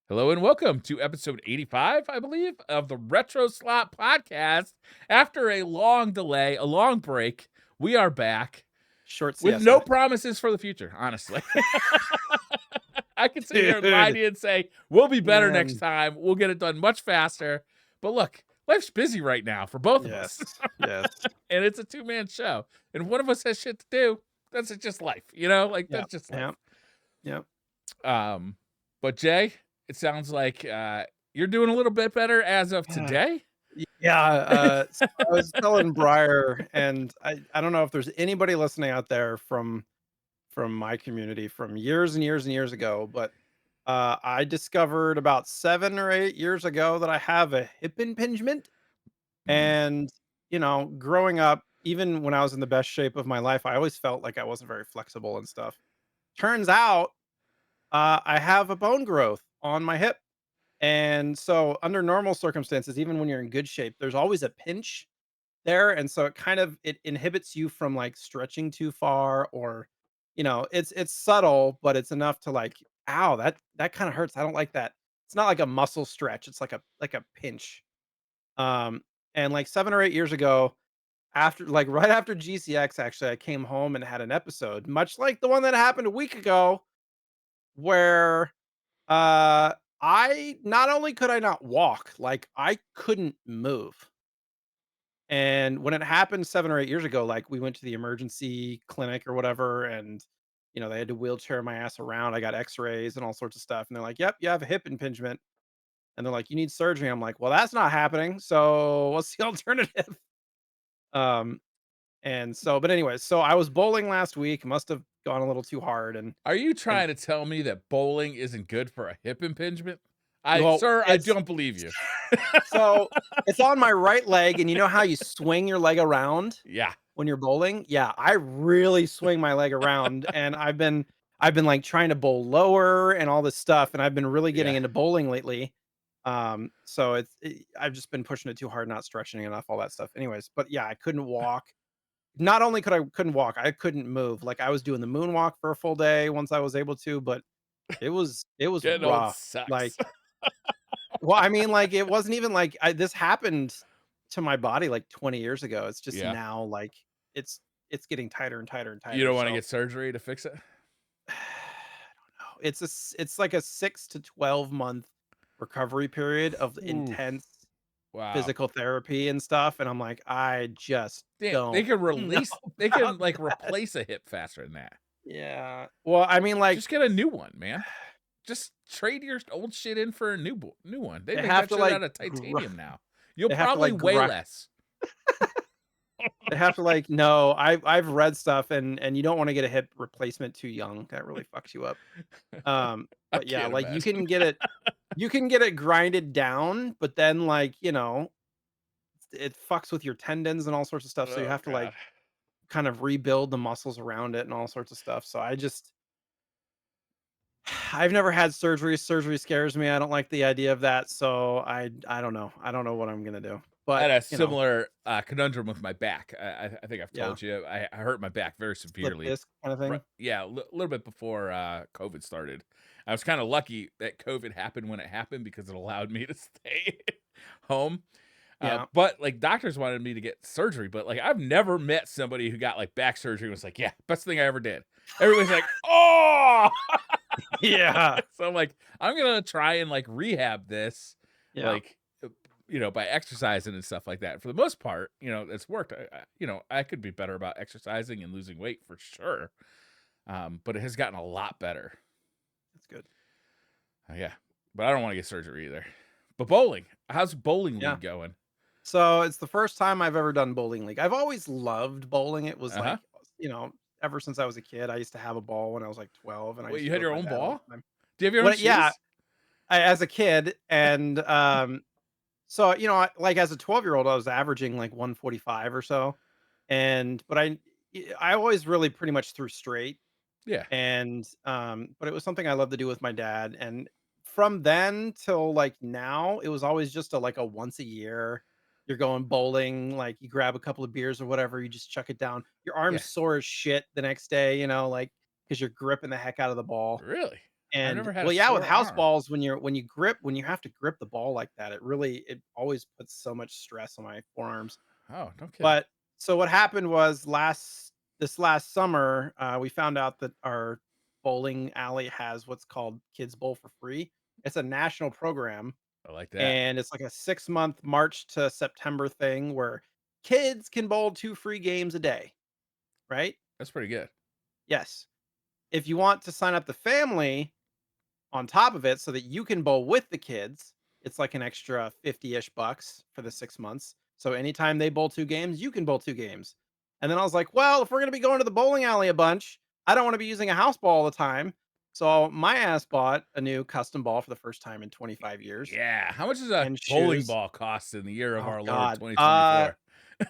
Hello and welcome to episode 85, I believe, of the RetroSlot podcast. After a long delay, a long break, we are back Short with no siesta. promises for the future, honestly. I can sit here and lie to Dude, you and say, we'll be better next man. time. We'll get it done much faster. But look, life's busy right now for both of us. Yes, yes. And it's a two-man show. And one of us has shit to do. That's just life, you know? Like, Yeah, that's just life. yeah, yeah. Um, but Jay, it sounds like you're doing a little bit better as of Yeah, today. so I was telling Briar, and I don't know if there's anybody listening out there from my community from years and years and years ago, but, I discovered about 7 or 8 years ago that I have a hip impingement, Mhm. and, growing up, even when I was in the best shape of my life, I always felt like I wasn't very flexible and stuff. Turns out I have a bone growth on my hip. And so under normal circumstances, even when you're in good shape, there's always a pinch there. And so it inhibits you from like stretching too far or it's subtle, but it's enough to like, ow, that kind of hurts. I don't like that. It's not like a muscle stretch, it's like a pinch. Um and like 7 or 8 years ago, after like right after GCX, actually, I came home and had an episode, much like the one that happened a week ago, where uh, I not only could I not walk, like I couldn't move. And when it happened 7 or 8 years ago, like we went to the emergency clinic or whatever, and they had to wheelchair my ass around. I got x-rays and all sorts of stuff. And they're like, yep, you have a hip impingement. And they're like, you need surgery. I'm like, well, that's not happening. So what's the alternative? Um, and so, but anyways, so I was bowling last week, must have gone a little too hard. Are you And trying to tell me that bowling isn't good for a hip impingement? well, Sir, I it's don't believe you. So, it's on my right leg, and you know how you swing your leg around Yeah. when you're bowling? Yeah, I really swing my leg around, and I've been, like, trying to bowl lower and all this stuff, and I've been really getting Yeah. into bowling lately. So I've just been pushing it too hard, not stretching enough, all that stuff. Anyways, but yeah, I couldn't walk. Not only couldn't walk, I couldn't move. Like, I was doing the moonwalk for a full day once I was able to, but it was Getting old rough. Like, sucks. well, I mean, like, it wasn't even like this happened to my body like 20 years ago. It's just Yeah. now like it's it's getting tighter and tighter and You tighter. don't want to So get surgery to fix it? I don't know. It's like a 6 to 12 month recovery period of Ooh. intense Wow. physical therapy and stuff. And I'm like, I just Damn, they don't can know release they about can like that. replace a hip faster than that. Yeah. Well, I mean, like, Just get a new one, man. Just trade your old shit in for a new one. They they make have that to shit like out of gr- titanium now. You'll they have to probably like weigh grind. less. They have to like no, I've read stuff, and you don't wanna get a hip replacement too young, that really fucks you up. I But yeah, can't like, imagine. you can get it grinded down, but then, like, it fucks with your tendons and all sorts of stuff, so you Oh have to, like, god. kind of rebuild the muscles around it and all sorts of stuff, so I've never had surgery. Surgery scares me, I don't like the idea of that, so I don't know. I don't know what I'm gonna do, I but, had a similar conundrum with my back. I think I've yeah, told you I hurt my back very slip severely. disc kinda Right, thing. yeah, a little bit before COVID started. I was kind of lucky that COVID happened when it happened because it allowed me to stay home. Yeah. But like doctors wanted me to get surgery, but like I've never met somebody who got like back surgery and was like, yeah, best thing I ever did. Everybody's like, oh, Yeah. so I'm like, I'm gonna try and like rehab this, Yeah. like, by exercising and stuff like that. For the most part, it's worked. I could be better about exercising and losing weight for sure. But it has gotten a lot better. That's good. Yeah, but I don't want to get surgery either. But bowling, how's bowling Yeah. league going? So, it's the first time I've ever done bowling league. I've always loved bowling. It was Uh huh. like, you know, ever since I was a kid, I used to have a ball when I was like 12, and I Wait, used you to go had with your my own dad all ball? the time. Do you have your own What Yeah, shoes? as a kid, and, so, like, as a 12-year-old, I was averaging, like, 145 or so, but I always really pretty much threw straight, Yeah. but it was something I loved to do with my dad, and from then till, like, now, it was always just a once a year, you're going bowling, like, you grab a couple of beers or whatever, you just chuck it down. Your Yeah. arm's sore as shit the next day, like because 'cause you're gripping the heck out of the ball. Really? I've And never had a well, yeah, with sore house arm. balls, when you have to grip the ball like that, it always puts so much stress on my forearms. Oh, no kidding. But so what happened was this last summer, we found out that our bowling alley has what's called Kids Bowl for Free. It's a national program, I like that. and it's like a 6-month March to September thing where kids can bowl 2 free games a day, right? That's pretty good. Yes. If you want to sign up the family on top of it so that you can bowl with the kids, it's like an extra 50-ish bucks for the 6 months. So anytime they bowl 2 games, you can bowl 2 games. And then I was like, "Well, if we're gonna be going to the bowling alley a bunch, I don't wanna be using a house ball all the time." So my ass bought a new custom ball for the first time in 25 years Yeah. How much does a and bowling shoes. ball cost in the year of Oh our Lord god. 2024?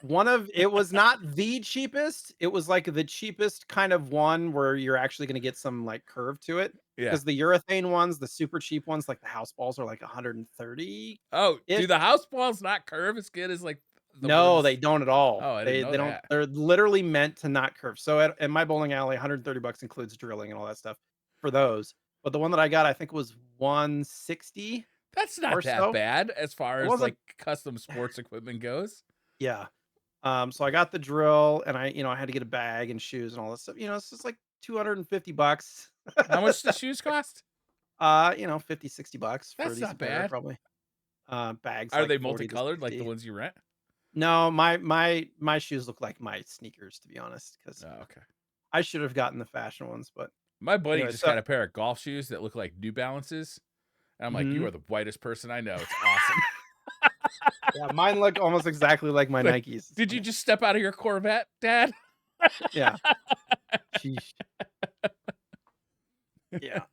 One of it was not the cheapest. It was like the cheapest kind of one where you're actually gonna get some, like, curve to it. Yeah. Because the urethane ones, the super cheap ones, like the house balls are like 130-ish. Oh, do the house balls not curve as good as, like, the No, they ones. don't at all. Oh, I didn't They know don't that. they're literally meant to not curve. So at my bowling alley, 130 bucks includes drilling and all that stuff for those. But the one that I got, I think was 160 That's or not that so. bad as far It as, wasn't. like, custom sports equipment goes. Yeah. So I got the drill and I had to get a bag and shoes and all this stuff. It's just like 250 bucks. How much the shoes cost? 50, 60 bucks for a That's not decent pair bad. probably. Bags Are like they 40 to multicolored like the 60. ones you rent? No, my shoes look like my sneakers, to be honest, because Oh, okay. I should have gotten the fashion ones, but My buddy anyway, just so got a pair of golf shoes that look like New Balances, and I'm like, "You mhm. are the whitest person I know. It's awesome." Yeah, mine look almost exactly like my Like, Nikes. It's "Did you funny. just step out of your Corvette, dad?" Yeah, sheesh. Yeah,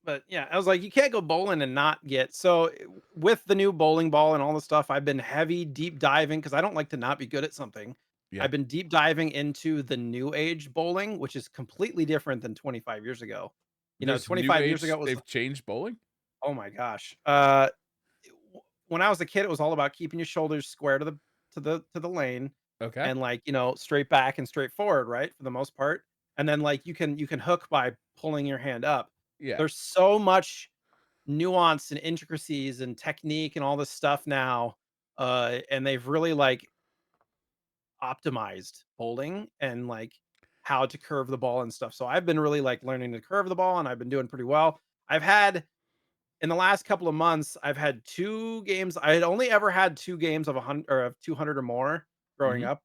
but yeah, I was like, you can't go bowling and not get with the new bowling ball and all the stuff, I've been heavy deep diving because I don't like to not be good at something. Yeah. I've been deep diving into the new age bowling, which is completely different than 25 years ago. There's new 25 years ago age it was they've changed bowling? oh my gosh. When I was a kid, it was all about keeping your shoulders square to the lane Okay. and like, straight back and straight forward, right? For the most part. And then like you can hook by pulling your hand up. Yeah. There's so much nuance and intricacies and technique and all this stuff now. And they've really like optimized bowling and like how to curve the ball and stuff. So I've been really like learning to curve the ball and I've been doing pretty well. I've had in the last couple of months, I've had 2 games. I had only ever had 2 games of 100 or of 200 or more growing Mhm. up,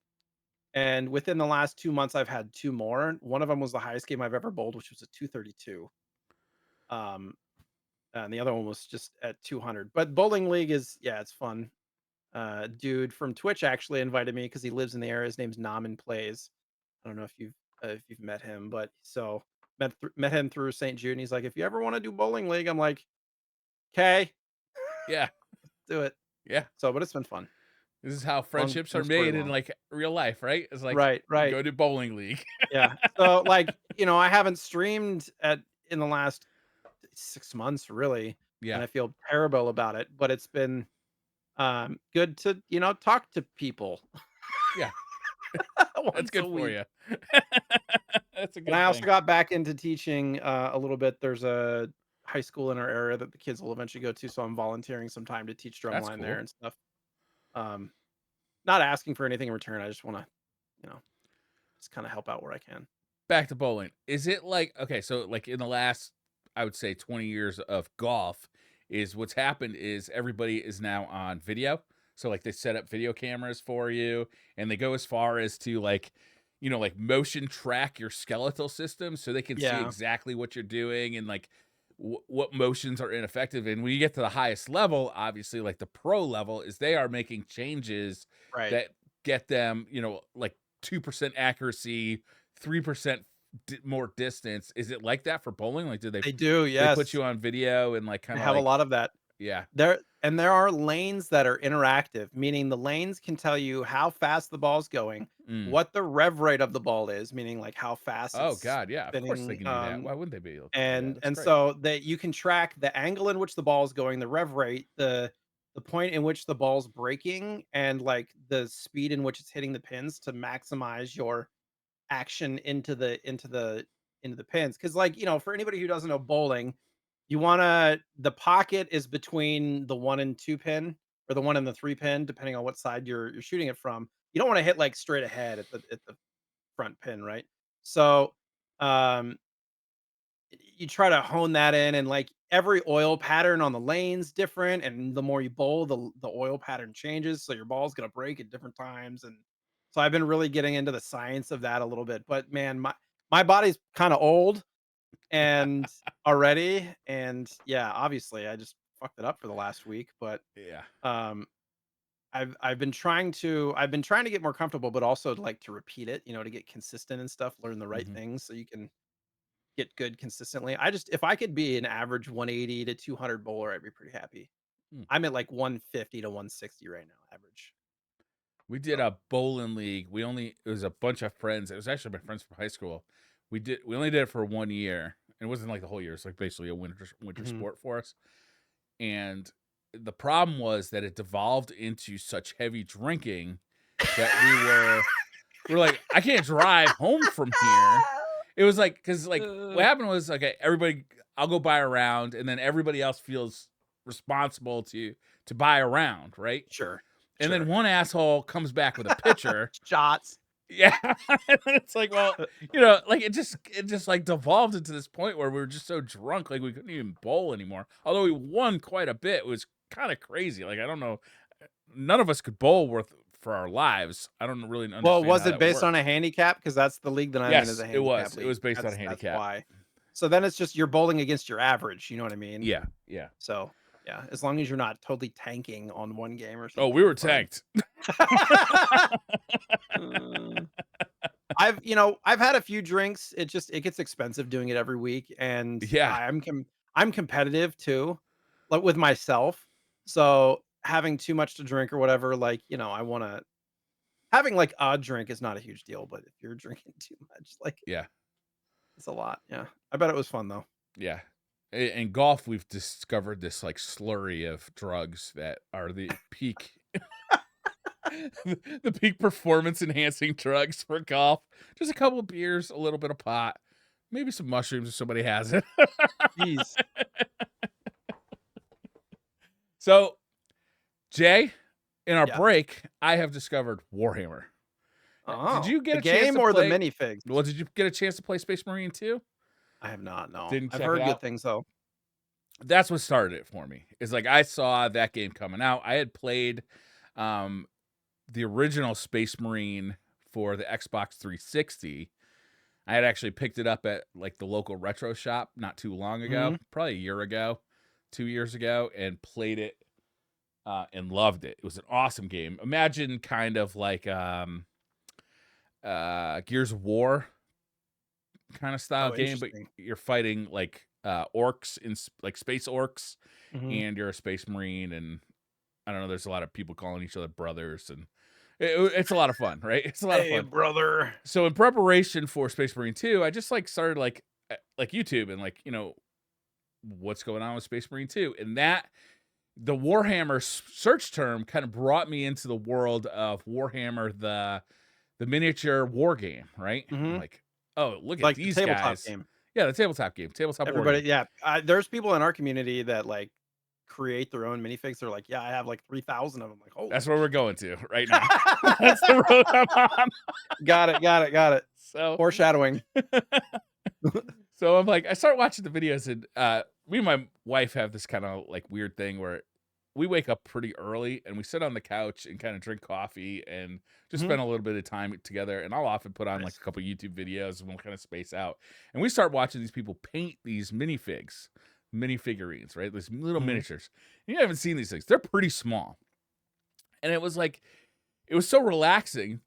and within the last 2 months, I've had 2 more. One of them was the highest game I've ever bowled, which was a 232. Um, and the other one was just at 200. But bowling league is yeah, it's fun. Dude from Twitch actually invited me because he lives in the area. His name's Namen Plays. I don't know if you've met him, but so met him through St. Jude. And he's like, if you ever want to do bowling league, I'm like, okay, Yeah. do it. Yeah. So, but it's been fun. This is how Long friendships are long story made in, long. like, real life, right? It's like, Right, right. go to bowling league. Yeah. So, like, I haven't streamed in the last 6 months really, and Yeah. I feel terrible about it, but it's been, good to, talk to people Yeah. That's once a good for week. you. That's a And I good also thing. got back into teaching, a little bit. There's a high school in our area that the kids will eventually go to, so I'm volunteering some time to teach That's drumline there cool. and stuff. Um, Not asking for anything in return. I just wanna, you know, just kinda help out where I can. Back to bowling. Is it like okay, so, like, in the last, I would say, 20 years of golf, is what's happened is everybody is now on video. So, like, they set up video cameras for you, and they go as far as to, like, like, motion track your skeletal system so they can see Yeah, exactly what you're doing and, like, what motions are ineffective. And when you get to the highest level, obviously, like, the pro level, is they are making changes right. that get them, like, 2% accuracy, 3% more distance. Is it like that for bowling? Like, do They do, they put yes. you on video and, like, I kinda have a like lot of that. yeah. There are lanes that are interactive, meaning the lanes can tell you how fast the ball's going, Mm. what the rev rate of the ball is, meaning like how fast Oh it's god, yeah, of course they spinning, can do that. Why wouldn't they be able to do that? and That's and great. so that you can track the angle in which the ball is going, the rev rate, the point in which the ball's breaking, and like the speed in which it's hitting the pins to maximize your action into the pins. Because like for anybody who doesn't know bowling, the pocket is between the 1 and 2 pin, or the 1 and the 3 pin, depending on what side you're shooting it from. You don't wanna hit, like, straight ahead at the front pin, right? So, um, you try to hone that in, and, like, every oil pattern on the lane's different, and the more you bowl, the oil pattern changes, so your ball's gonna break at different times, and so I've been really getting into the science of that a little bit, but man, my body's kinda old and already, and yeah, obviously, I just fucked it up for the last week, but, Yeah. um, I've been trying to get more comfortable, but also like to repeat it, to get consistent and stuff, learn the right Mhm. things so you can get good consistently. If I could be an average 180 to 200 bowler, I'd be pretty happy. Hmm. I'm at like 150 to 160 right now, average. We did So, a bowling league. It was a bunch of friends. It was actually my friends from high school. We only did it for 1 year. It wasn't like the whole year. It's like basically a winter mhm. sport for us. And the problem was that it devolved into such heavy drinking that we're like, I can't drive home from here. It was like, because like what Uh, happened was, okay, everybody, I'll go buy a round, and then everybody else feels responsible to buy a round, right? sure, And then sure. one asshole comes back with a pitcher. Shots. Yeah. And then it's like, well, like it just like devolved into this point where we were just so drunk, like we couldn't even bowl anymore. Although we won quite a bit. It was kind of crazy. Like, I don't know. None of us could bowl worth for our lives. I don't really Well, understand was how it that would based work. on a handicap? Because that's the league that I'm in, is Yes, a it handicap was. It league. was based on a That's handicap. why. So then it's just you're bowling against your average, you know what I mean? Yeah, yeah. So, yeah, as long as you're not totally tanking on one game or Oh, something, we you're were fine. tanked. Uh, I've had a few drinks. It gets expensive doing it every week, and Yeah, I'm competitive too, like with myself. So having too much to drink or whatever, like, I wanna having like a drink is not a huge deal, but if you're drinking too much, like, yeah, it's a lot. Yeah. I bet it was fun though. yeah. In golf, we've discovered this like slurry of drugs that are the peak, the peak performance enhancing drugs for golf. Just a couple of beers, a little bit of pot, maybe some mushrooms if somebody has it. Jeez. So, Jay, in our Yeah. break, I have discovered Warhammer. Did Oh, you get the a chance game to or the play? minifigs? Well, did you get a chance to play Space Marine 2? I have not, no. Didn't I've check it heard good out? things though. That's what started it for me. Is like I saw that game coming out. I had played um the original Space Marine for the Xbox 360. I had actually picked it up at like the local retro shop not too long ago, Mhm. probably a year ago, 2 years ago, and played it and loved it. It was an awesome game. Imagine kind of like Gears of War kind of style Oh, game, but interesting. you're fighting like orcs like space orcs, Mhm. and you're a space marine, and I don't know, there's a lot of people calling each other brothers, and it's a lot of fun, right? It's a lot of Hey, fun. brother. So in preparation for Space Marine 2, I just like started like YouTube and like, what's going on with Space Marine 2, and that the Warhammer search term kind of brought me into the world of Warhammer, the miniature war game, right? I'm Mhm. like, oh, look at Like the these tabletop guys. game. Yeah, the tabletop game, tabletop war Everybody, game. yeah. There's people in our community that like create their own minifigs. They're like, yeah, I have like 3,000 of them. Like, holy That's where we're shit. going to right now. That's the road I'm on. Got it. Got it. Got it. So, Foreshadowing. so I'm like, I start watching the videos, and me and my wife have this kind of like weird thing where we wake up pretty early and we sit on the couch and kind of drink coffee and just Mhm. spend a little bit of time together. And I'll often put on like Nice. a couple YouTube videos and we'll kind of space out. And we start watching these people paint these mini figurines, right? These little Mhm. miniatures. And you haven't seen these things. They're pretty small. And it was like, it was so relaxing.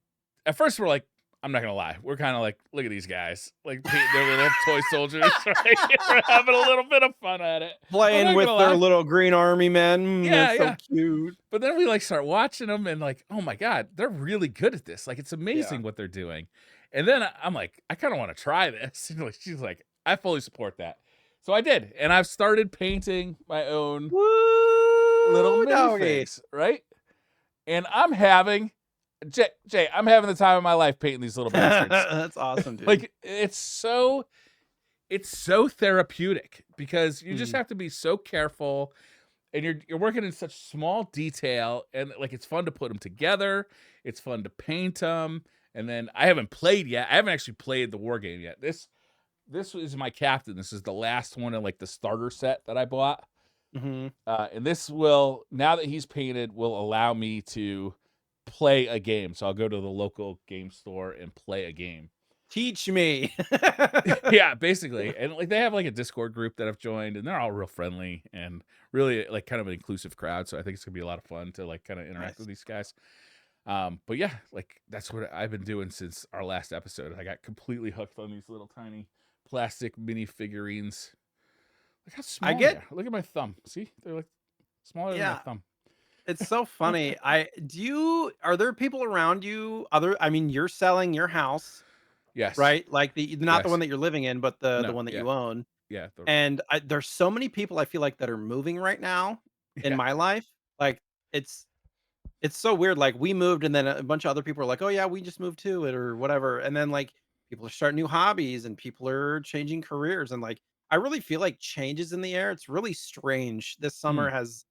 At first, we're like, I'm not gonna lie, we're kind of like, look at these guys, like painting their little toy soldiers, right? We're having a little bit of fun at it. I'm Playing not with gonna their lie. little green army men. They're Yeah, so yeah. cute. But then we like start watching them and like, oh my god, they're really good at this. Like, it's Yeah. amazing what they're doing. And then I'm like, I kind of want to try this. And like, she's like, I fully support that. So I did, and I've started painting my own little Woo, doggy. minifigs, right? And I'm having Jay, I'm having the time of my life painting these little bastards. That's awesome, dude. Like, it's so it's so therapeutic because you just Mm. have to be so careful, and you're working in such small detail, and like it's fun to put them together. It's fun to paint them, and then I haven't played yet. I haven't actually played the war game yet. This is my captain. This is the last one in like the starter set that I bought. Mhm. And this will, now that he's painted, will allow me to play a game. So I'll go to the local game store and play a game. Teach me. Yeah, basically. And like they have like a Discord group that I've joined, and they're all real friendly and really like kind of an inclusive crowd. So I think it's gonna be a lot of fun to like kind of interact with Nice. these guys. But yeah, like that's what I've been doing since our last episode. I got completely hooked on these little tiny plastic mini figurines. Look how I small they get are. Look at my thumb. See, they're like smaller than my yeah, thumb. it's so funny. Are there people around you other I mean, you're selling your house, Yes. right? Like the not the one Yes. that you're living in, but the No. one that Yeah. you own. Yeah. And there's so many people I feel like that are moving right now in Yeah. my life. Like it's it's so weird. Like we moved and then a bunch of other people are like, "Oh yeah, we just moved to it or whatever." And then like people are starting new hobbies and people are changing careers and like I really feel like changes in the air. It's really strange. This Hmm. summer has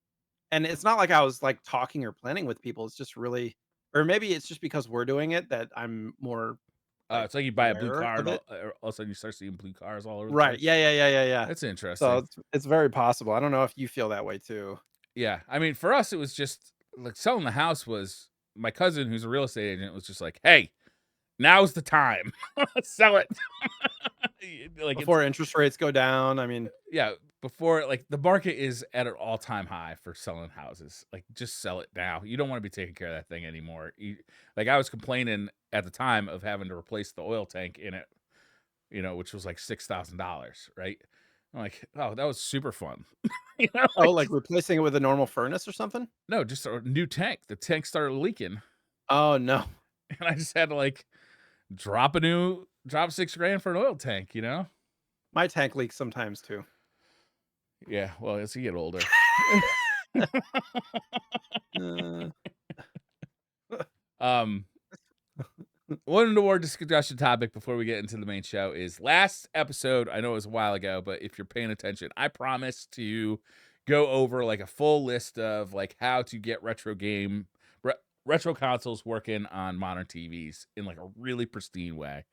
and it's not like I was like talking or planning with people. It's just really or maybe it's just because we're doing it that I'm more like It's like you buy a blue aware car, of and it. all of a sudden you start seeing blue cars all over the Right. place. Yeah. That's So interesting. it's very possible. I don't know if you feel that way too. Yeah. I mean, for us, it was just like selling the house was my cousin, who's a real estate agent, was just like, hey, now's the time. Sell it. Like it's Before interest rates go down, I mean, yeah, before like the market is at an all-time high for selling houses. Like just sell it now. You don't want to be taking care of that thing anymore. Like I was complaining at the time of having to replace the oil tank in it, which was like $6,000, right? I'm like, oh, that was super fun. oh, Like like replacing it with a normal furnace or something? no, just a new tank. The tank started leaking, Oh, no. and I just had to like drop 6 grand for an oil tank. My tank leaks sometimes too. Yeah, well, as you get older. Uh, um One more discussion topic before we get into the main show is last episode. I know it was a while ago, but if you're paying attention, I promised to go over like a full list of like how to get retro consoles working on modern TVs in like a really pristine way.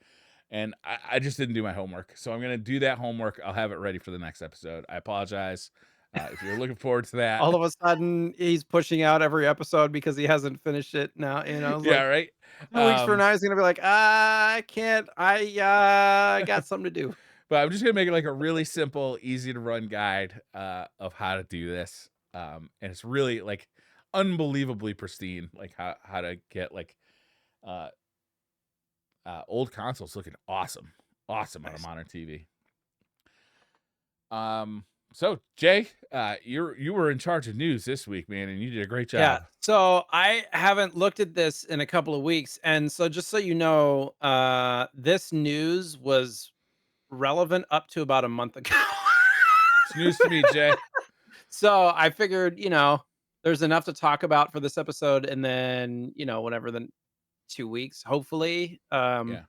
And I just didn't do my homework. So I'm going to do that homework. I'll have it ready for the next episode. I apologize. If you're looking forward to that. all of a sudden, he's pushing out every episode because he hasn't finished it now, you know, it's Yeah, like right. 2 weeks from now, he's gonna be like, I can't. I got something to do." But I'm just gonna make it like a really simple, easy to run guide of how to do this. And it's really like unbelievably pristine, like how to get like uh, old consoles looking awesome, awesome on a Nice. modern TV. So Jay, you were in charge of news this week, man, and you did a great Yeah, job. so I haven't looked at this in a couple of weeks, and so just so you know, this news was relevant up to about a month ago. It's news to me, Jay. So I figured, there's enough to talk about for this episode, and then, whenever the 2 weeks, hopefully, Yeah,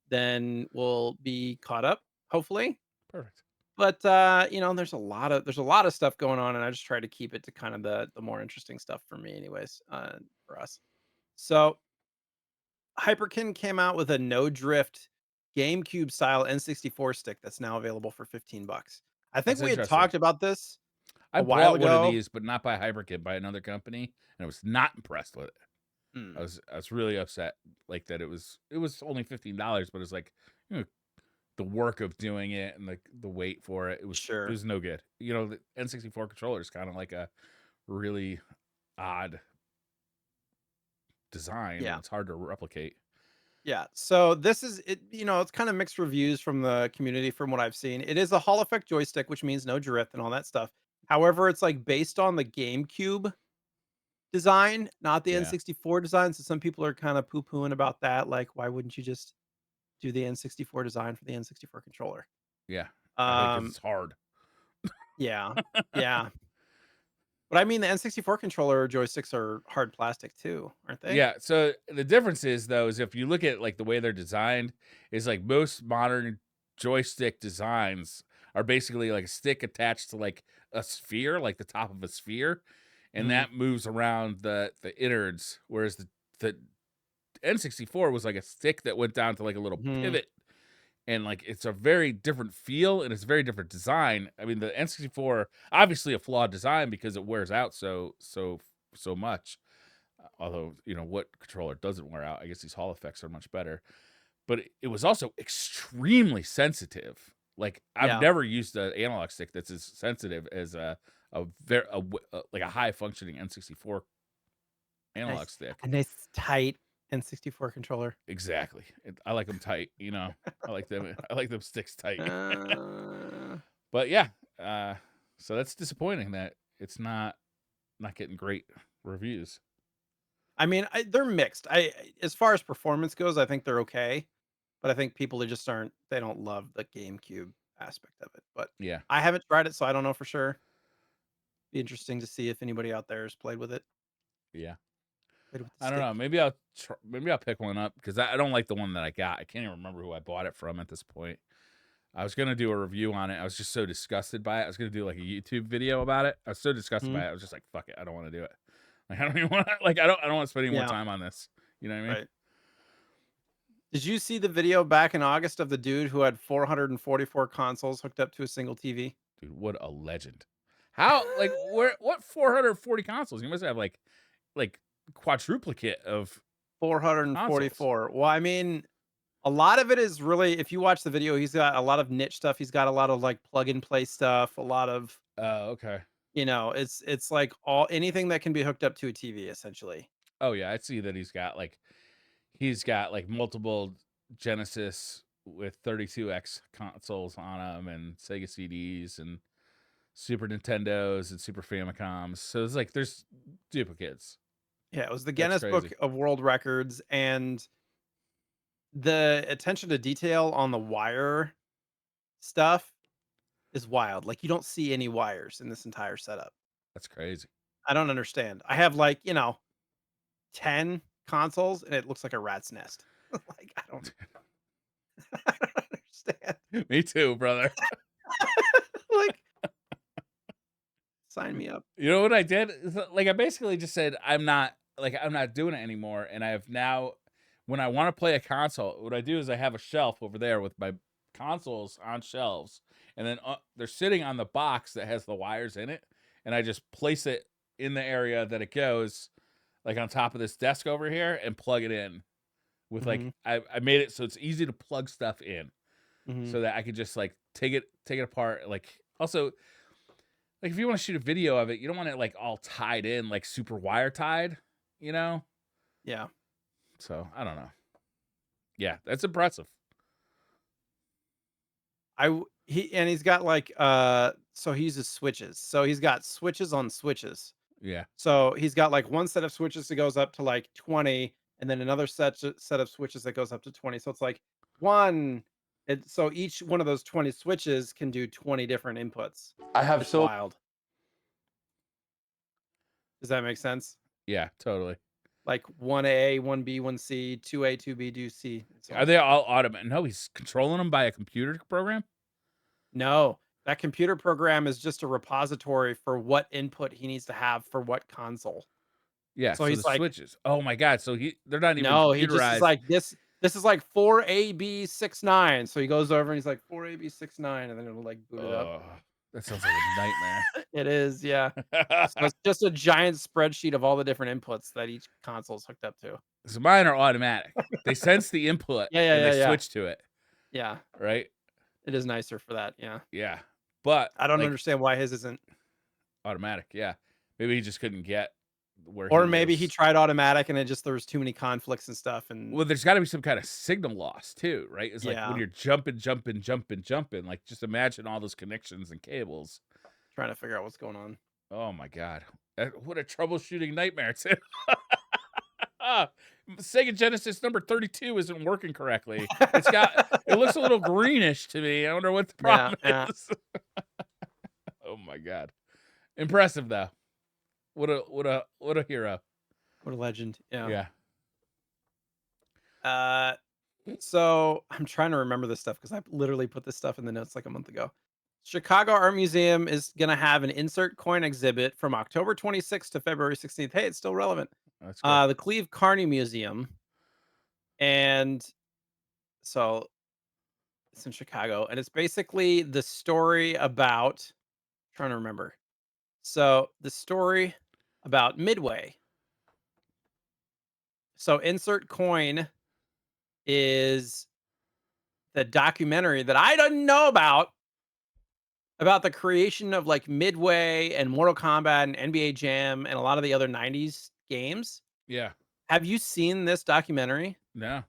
then we'll be caught up, hopefully. perfect. But there's a lot of stuff going on, and I just try to keep it to kind of the more interesting stuff for me, anyways, for us. So Hyperkin came out with a no drift GameCube style N64 stick that's now available for $15. I think That's we had interesting. talked about this I a while bought one of ago. these, but not by Hyperkin, by another company, and I was not impressed with it. I Hmm, was I was really upset, like that it was only $15, but it's like you know the work of doing it and like the wait for it. It sure. was no good. The N64 controller is kind of like a really odd design, and Yeah. it's hard to replicate. Yeah. So this is it, it's kind of mixed reviews from the community from what I've seen. It is a Hall effect joystick, which means no drift and all that stuff. However, it's like based on the GameCube design, not the Yeah, N64 design. So some people are kind of poo-pooing about that. Like, why wouldn't you just do the N64 design for the N64 controller? yeah, because Um, it's hard. yeah, yeah. But I mean, the N64 controller joysticks are hard plastic too, aren't they? Yeah, so the difference is though is if you look at like the way they're designed is like most modern joystick designs are basically like a stick attached to like a sphere, like the top of a sphere, and Mhm. that moves around the innards, whereas the N64 was like a stick that went down to like a little Mhm. pivot, and like it's a very different feel and it's a very different design. I mean, the N64 obviously a flawed design because it wears out so much. Although, you know, what controller doesn't wear out? I guess these Hall effects are much better. But it was also extremely sensitive. Like I've Yeah. never used an analog stick that's as sensitive as like a high functioning N64 analog Nice. stick. A nice tight N64 controller. Exactly. I like them tight, you know. I like them. I like them sticks tight. Uh, But yeah, uh, so that's disappointing that it's not getting great reviews. I mean, they're mixed. As far as performance goes, I think they're okay, but I think people just aren't. They don't love the GameCube aspect of it. But Yeah, I haven't tried it, so I don't know for sure. Be interesting to see if anybody out there has played with it, yeah. played with the I don't know. stick. Maybe I'll pick one up because I don't like the one that I got. I can't even remember who I bought it from at this point. I was gonna do a review on it. I was just so disgusted by it. I was gonna do like a YouTube video about it. I was so disgusted Mhm. by it. I was just like, "Fuck it, I don't want to do it." Like, I don't even want to. I don't want to spend any more Yeah, time on this. You know what I mean? right. Did you see the video back in August of the dude who had 444 consoles hooked up to a single TV? Dude, what a legend! How like where what 440 consoles? You must have like quadruplicate of consoles. 444. Well, I mean, a lot of it is really if you watch the video, he's got a lot of niche stuff. He's got a lot of like plug and play stuff, a lot of, Oh, okay. it's like all anything that can be hooked up to a TV essentially. Oh yeah, I see that he's got like multiple Genesis with 32X consoles on them and Sega CDs and Super Nintendos and Super Famicoms. So it's like there's duplicates. Yeah, it was the That's Guinness crazy. Book of World Records and the attention to detail on the wire stuff is wild. Like you don't see any wires in this entire setup. That's crazy. I don't understand. I have like, 10 consoles and it looks like a rat's nest. Like I don't understand. Me too, brother. Like sign me up. You know what I did? Like I basically just said I'm not doing it anymore. And I have now when I want to play a console, what I do is I have a shelf over there with my consoles on shelves, and then they're sitting on the box that has the wires in it, and I just place it in the area that it goes, like on top of this desk over here, and plug it in with like Mhm. I made it so it's easy to plug stuff in, Mhm. so that I could just like take it apart. Like also like, if you wanna shoot a video of it, you don't want it, like, all tied in, like, super wire tied, you know? Yeah. So, I don't know. Yeah, that's impressive. He's got like so he uses switches. So he's got switches on switches. Yeah, So he's got like one set of switches that goes up to like 20 and then another set of switches that goes up to 20. So it's like one so each one of those 20 switches can do 20 different inputs. I have It's so wild. Does that make sense? yeah, totally. Like 1A, 1B, 1C, 2A, 2B, 2C, and so on Are and they so forth. all automated? No, he's controlling them by a computer program? No, that computer program is just a repository for what input he needs to have for what console. Yeah, So so the he's like, switches. Oh my god, so they're not even no, he just is computerized. like this is like 4AB69. So he goes over and he's like 4AB69 and then it'll like boot it up. Oh, that sounds like a nightmare. It is, yeah. So it's just a giant spreadsheet of all the different inputs that each console's hooked up to. So mine are automatic. They sense the input Yeah, yeah, and they yeah, yeah. switch to it, Yeah. right? It is nicer for that. Yeah. Yeah. But, I don't like, understand why his isn't. automatic, yeah. Maybe he just couldn't get where he Or maybe he was. tried automatic and it just there was too many conflicts and stuff and Well, there's gotta be some kind of signal loss too, right? It's like when yeah, you're jumping, like, just imagine all those connections and cables. trying to figure out what's going on. Oh my god. What a troubleshooting nightmare too. Ah, Sega Genesis number 32 isn't working correctly. It looks a little greenish to me. I wonder what the Yeah, problem yeah. is. Oh my god. Impressive though. What a hero. What a legend. Yeah. Yeah. Uh So I'm trying to remember this stuff because I literally put this stuff in the notes like a month ago. Chicago Art Museum is going to have an insert coin exhibit from October 26th to February 16th. Hey, it's still relevant. That's good. The Cleve Carney Museum. And so it's in Chicago. And it's basically the story about, trying to remember. So the story about Midway. So insert coin is the documentary that I didn't know about the creation of like Midway and Mortal Kombat and NBA Jam and a lot of the other 90s games. Yeah. Have you seen this documentary? No.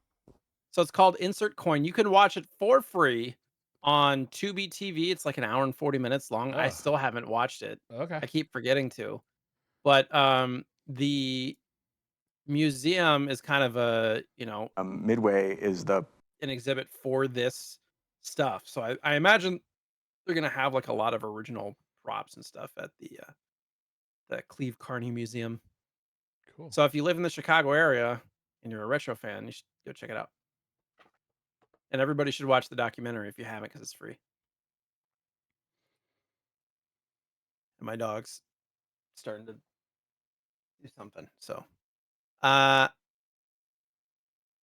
So it's called Insert Coin. You can watch it for free on Tubi TV. It's like an hour and 40 minutes long. I Oh, still haven't watched it. okay. I keep forgetting to. But the museum is kind of a, Midway is the an exhibit for this stuff. So I imagine they're gonna have like a lot of original props and stuff at the Cleve Carney Museum. Cool. So if you live in the Chicago area and you're a retro fan, you should go check it out. And everybody should watch the documentary if you haven't, because it's free. And my dog's starting to do something. So, uh,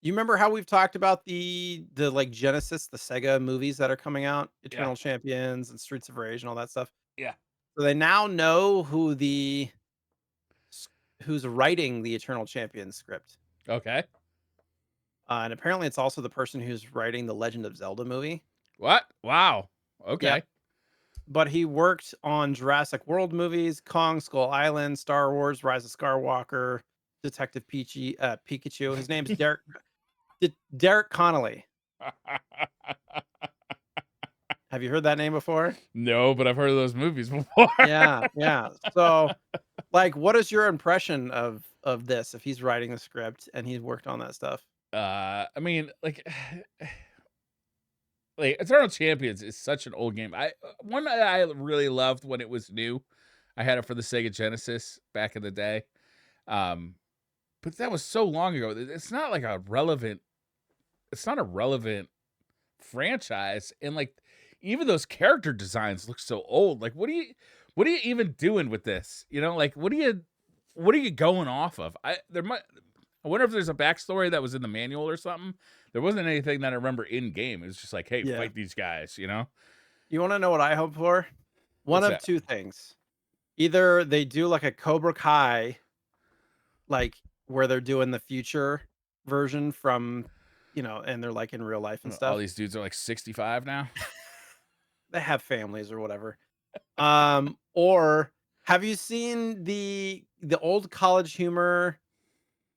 you remember how we've talked about the like Genesis, the Sega movies that are coming out, Yeah. Eternal Champions and Streets of Rage and all that stuff. Yeah. So they now know who's writing the Eternal Champions script. Okay. And apparently it's also the person who's writing the Legend of Zelda movie. What? Wow. Yep. Okay. But he worked on Jurassic World movies, Kong, Skull Island, Star Wars, Rise of Skywalker, Detective Pikachu. His name's Derek Connolly. Have you heard that name before? No, but I've heard of those movies before. Yeah, yeah. So, like, what is your impression of this if he's writing the script and he's worked on that stuff? I mean, like Eternal Champions is such an old game. One that I really loved when it was new. I had it for the Sega Genesis back in the day. But that was so long ago. It's not like a relevant. It's not a relevant franchise, and like even those character designs look so old. Like, what are you even doing with this? You know, like what are you going off of? I wonder if there's a backstory that was in the manual or something. There wasn't anything that I remember in game. It was just like, hey, Yeah. fight these guys. You know? You want to know what I hope for? One What's of that? two things. Either they do like a Cobra Kai, like where they're doing the future version from, and they're like in real life and All stuff. these dudes are like 65 now. They have families or whatever. Or have you seen the old College Humor,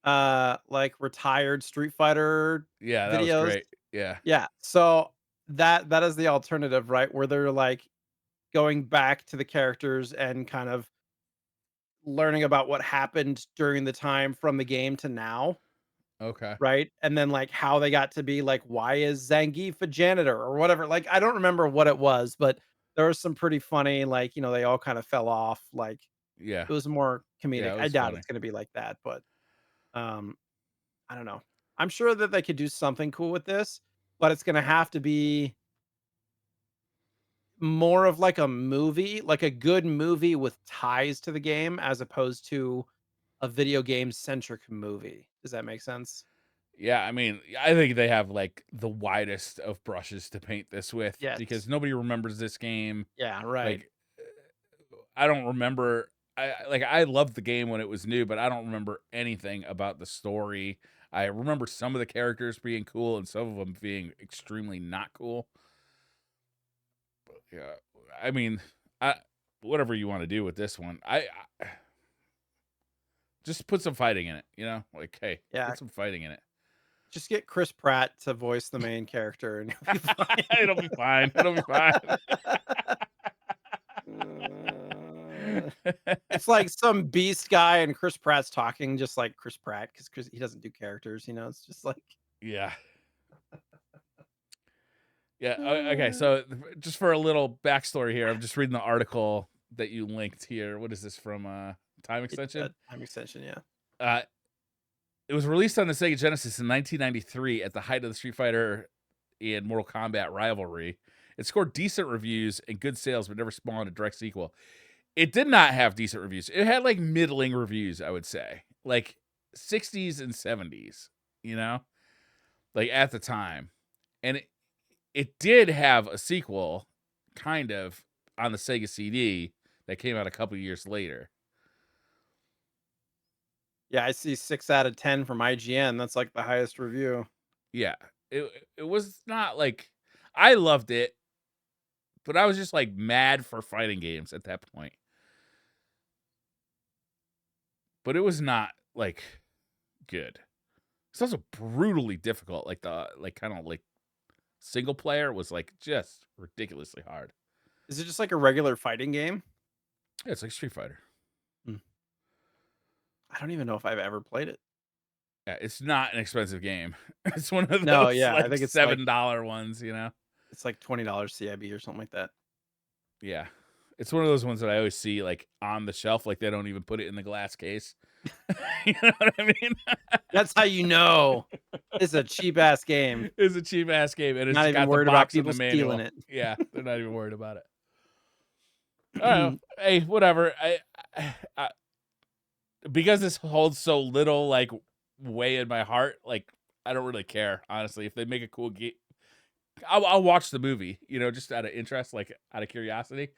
like retired Street Fighter Yeah, that was videos? great. Yeah. Yeah. So that is the alternative, right? Where they're like going back to the characters and kind of learning about what happened during the time from the game to now, Okay. right? And then like how they got to be like, why is Zangief a janitor or whatever? Like, I don't remember what it was, but there was some pretty funny, like, they all kind of fell off. Like Yeah. it was more Yeah, comedic. it I was doubt funny. it's gonna be like that, but um, I don't know. I'm sure that they could do something cool with this, but it's gonna have to be more of like a movie, like a good movie with ties to the game as opposed to a video game centric movie. Does that make sense? Yeah, I mean, I think they have like the widest of brushes to paint this with because Yes. nobody remembers this game. Yeah, right. Like, I don't remember. I loved the game when it was new, but I don't remember anything about the story. I remember some of the characters being cool and some of them being extremely not cool. Yeah, I mean, I whatever you want to do with this one, I just put some fighting in it. You know, like hey, Yeah. put some fighting in it. Just get Chris Pratt to voice the main character and you'll be fine. It'll be fine. It'll be fine. It's like some beast guy and Chris Pratt's talking just like Chris Pratt because he doesn't do characters, it's just like Yeah. Yeah. Okay. So, just for a little backstory here, I'm just reading the article that you linked here. What is this from? Time it's Extension. a time extension, yeah. Uh, It was released on the Sega Genesis in 1993 at the height of the Street Fighter and Mortal Kombat rivalry. It scored decent reviews and good sales, but never spawned a direct sequel. It did not have decent reviews. It had like middling reviews, I would say, like 60s and 70s, you know, like at the time. And it did have a sequel, kind of, on the Sega CD that came out a couple years later. Yeah, I see 6 out of 10 from IGN. That's like the highest review. Yeah, it was not like I loved it, but I was just like mad for fighting games at that point. But it was not like good. It's also brutally difficult. Like the kind of like single player was like just ridiculously hard. Is it just like a regular fighting game? Yeah, it's like Street Fighter. I don't even know if I've ever played it. Yeah, it's not an expensive game. It's one of those No, yeah, I like think it's like $7 ones, you know? it's like $20 CIB or something like that. Yeah. It's one of those ones that I always see like on the shelf, like they don't even put it in the glass case. You know what I mean? That's how you know it's a cheap ass game. It's a cheap ass game, and it's Not even got the worried about box and people the manual. stealing it. Yeah, they're not even worried about it. All right, hey, whatever. I because this holds so little like way in my heart, like I don't really care, honestly. If they make a cool game, I'll watch the movie, you know, just out of interest, like out of curiosity.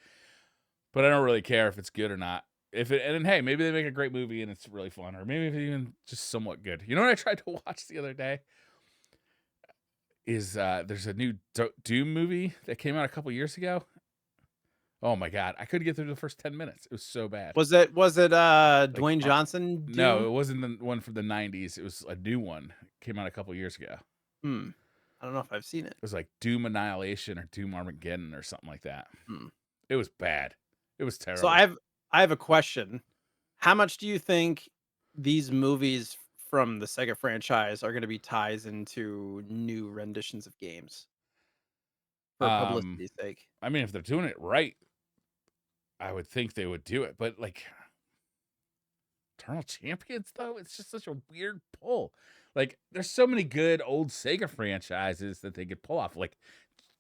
But I don't really care if it's good or not. If it, and then hey, maybe they make a great movie and it's really fun, or maybe it's even just somewhat good. You know what I tried to watch the other day? Is there's a new Doom movie that came out a couple years ago. Oh my god, I couldn't get through the first 10 minutes. It was so bad. Was it Dwayne Johnson? No, Doom? it wasn't the one from the 90s. It was a new one. Came out a couple years ago. I don't know if I've seen it. It was like Doom Annihilation or Doom Armageddon or something like that. Hmm. It was bad. It was terrible. So I have a question. How much do you think these movies from the Sega franchise are going to be ties into new renditions of games for publicity's sake? I mean, if they're doing it right, I would think they would do it. But like Eternal Champions, though, it's just such a weird pull. Like, there's so many good old Sega franchises that they could pull off. Like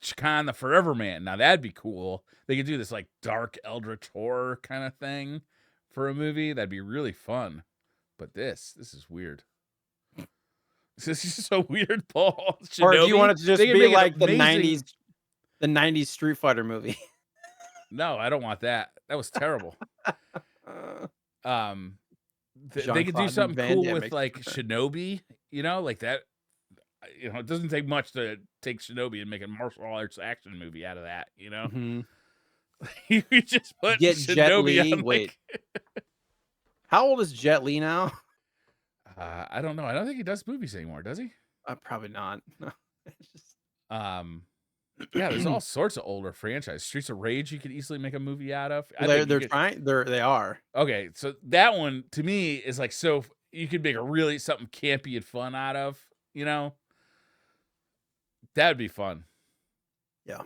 Chikan the Forever Man. Now that'd be cool. They could do this like dark Eldritch horror kind of thing for a movie. That'd be really fun. But this is weird. This is just a weird pull. Or do you want it to just be like the amazing... the 90s Street Fighter movie? No, I don't want that. That was terrible. They could do something cool with like Shinobi, you know, like that. You know, it doesn't take much to take Shinobi and make a martial arts action movie out of that, you know? Mm-hmm. You just put Get Shinobi Jet Li. on, Wait. How old is Jet Li now? I don't know. I don't think he does movies anymore, does he? Probably not. No. Just... Yeah, there's all sorts of older franchises. Streets of Rage, you could easily make a movie out of. They're trying. They are. Okay, so that one to me is like so you could make a really something campy and fun out of. You know, that'd be fun. Yeah.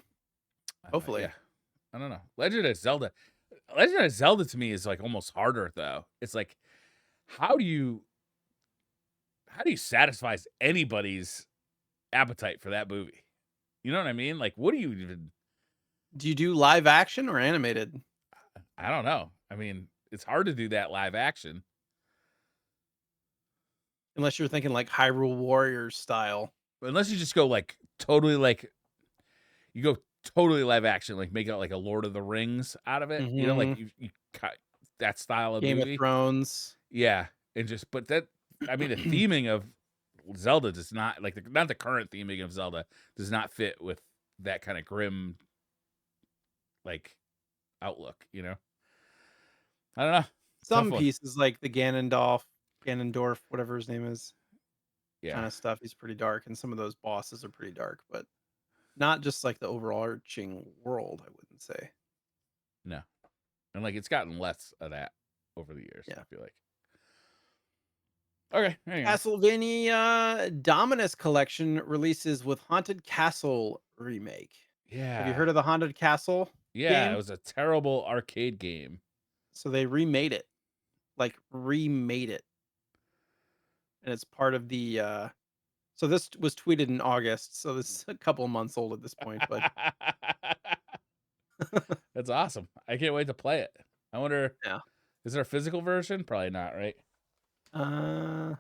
Hopefully. Yeah. I don't know. Legend of Zelda. Legend of Zelda to me is like almost harder though. It's like, how do you satisfy anybody's appetite for that movie? You know what I mean? Like, what do you even... Do you do live action or animated? I don't know. I mean, it's hard to do that live action. Unless you're thinking like Hyrule Warriors style. Unless you just go like totally like... You go totally live action, like make it like a Lord of the Rings out of it. Mm-hmm. You know, like you cut that style of Game movie. of Thrones. Yeah. And just... But that... I mean, the theming of Zelda does not... Like, not the current theming of Zelda does not fit with that kind of grim... like outlook, you know. I don't know. Some pieces like the Ganondorf, whatever his name is, kind of stuff. He's pretty dark, and some of those bosses are pretty dark, but not just like the overarching world. I wouldn't say. No, and like it's gotten less of that over the years. Yeah, I feel like. Okay, Castlevania Dominus Collection releases with Haunted Castle remake. Yeah, have you heard of the Haunted Castle? Yeah, game? It was a terrible arcade game. So they remade it. Like remade it. and it's part of the. So this was tweeted in August, so this is a couple months old at this point. But That's awesome. I can't wait to play it. I wonder, yeah, is there a physical version? Probably not, right? uh,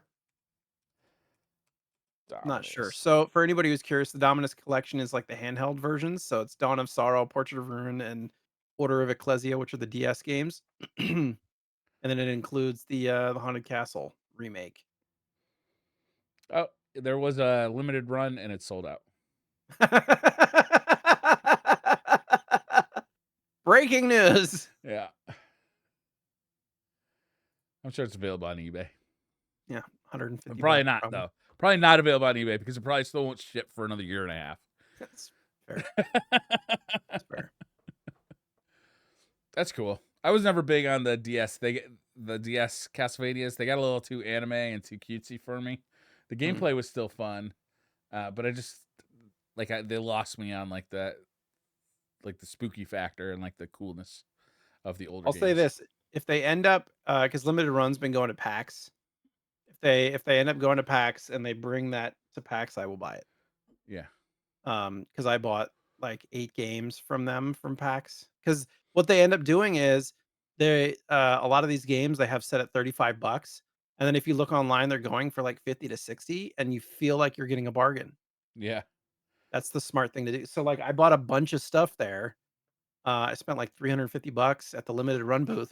not sure. Dominus. So for anybody who's curious, the Dominus collection is like the handheld versions. So it's Dawn of Sorrow, Portrait of Ruin, and Order of Ecclesia, which are the DS games, and then it includes the Haunted Castle remake. Oh, there was a limited run and it's sold out. Breaking news. Yeah. I'm sure it's available on eBay. Yeah, 150. Probably bucks, not, though. Probably not available on eBay because it probably still won't ship for another year and a half. That's fair. That's fair. That's cool. I was never big on the DS. The DS Castlevanias. They got a little too anime and too cutesy for me. The gameplay was still fun, but I just they lost me on like the spooky factor and like the coolness of the older I'll games. say this: if they end up, because limited run's been going to PAX, if they end up going to PAX and they bring that to PAX, I will buy it. Yeah. Because I bought like 8 games from them from PAX. Because what they end up doing is they a lot of these games they have set at $35, and then if you look online, they're going for like 50 to 60, and you feel like you're getting a bargain. Yeah. That's the smart thing to do. So like I bought a bunch of stuff there. I spent like $350 at the limited run booth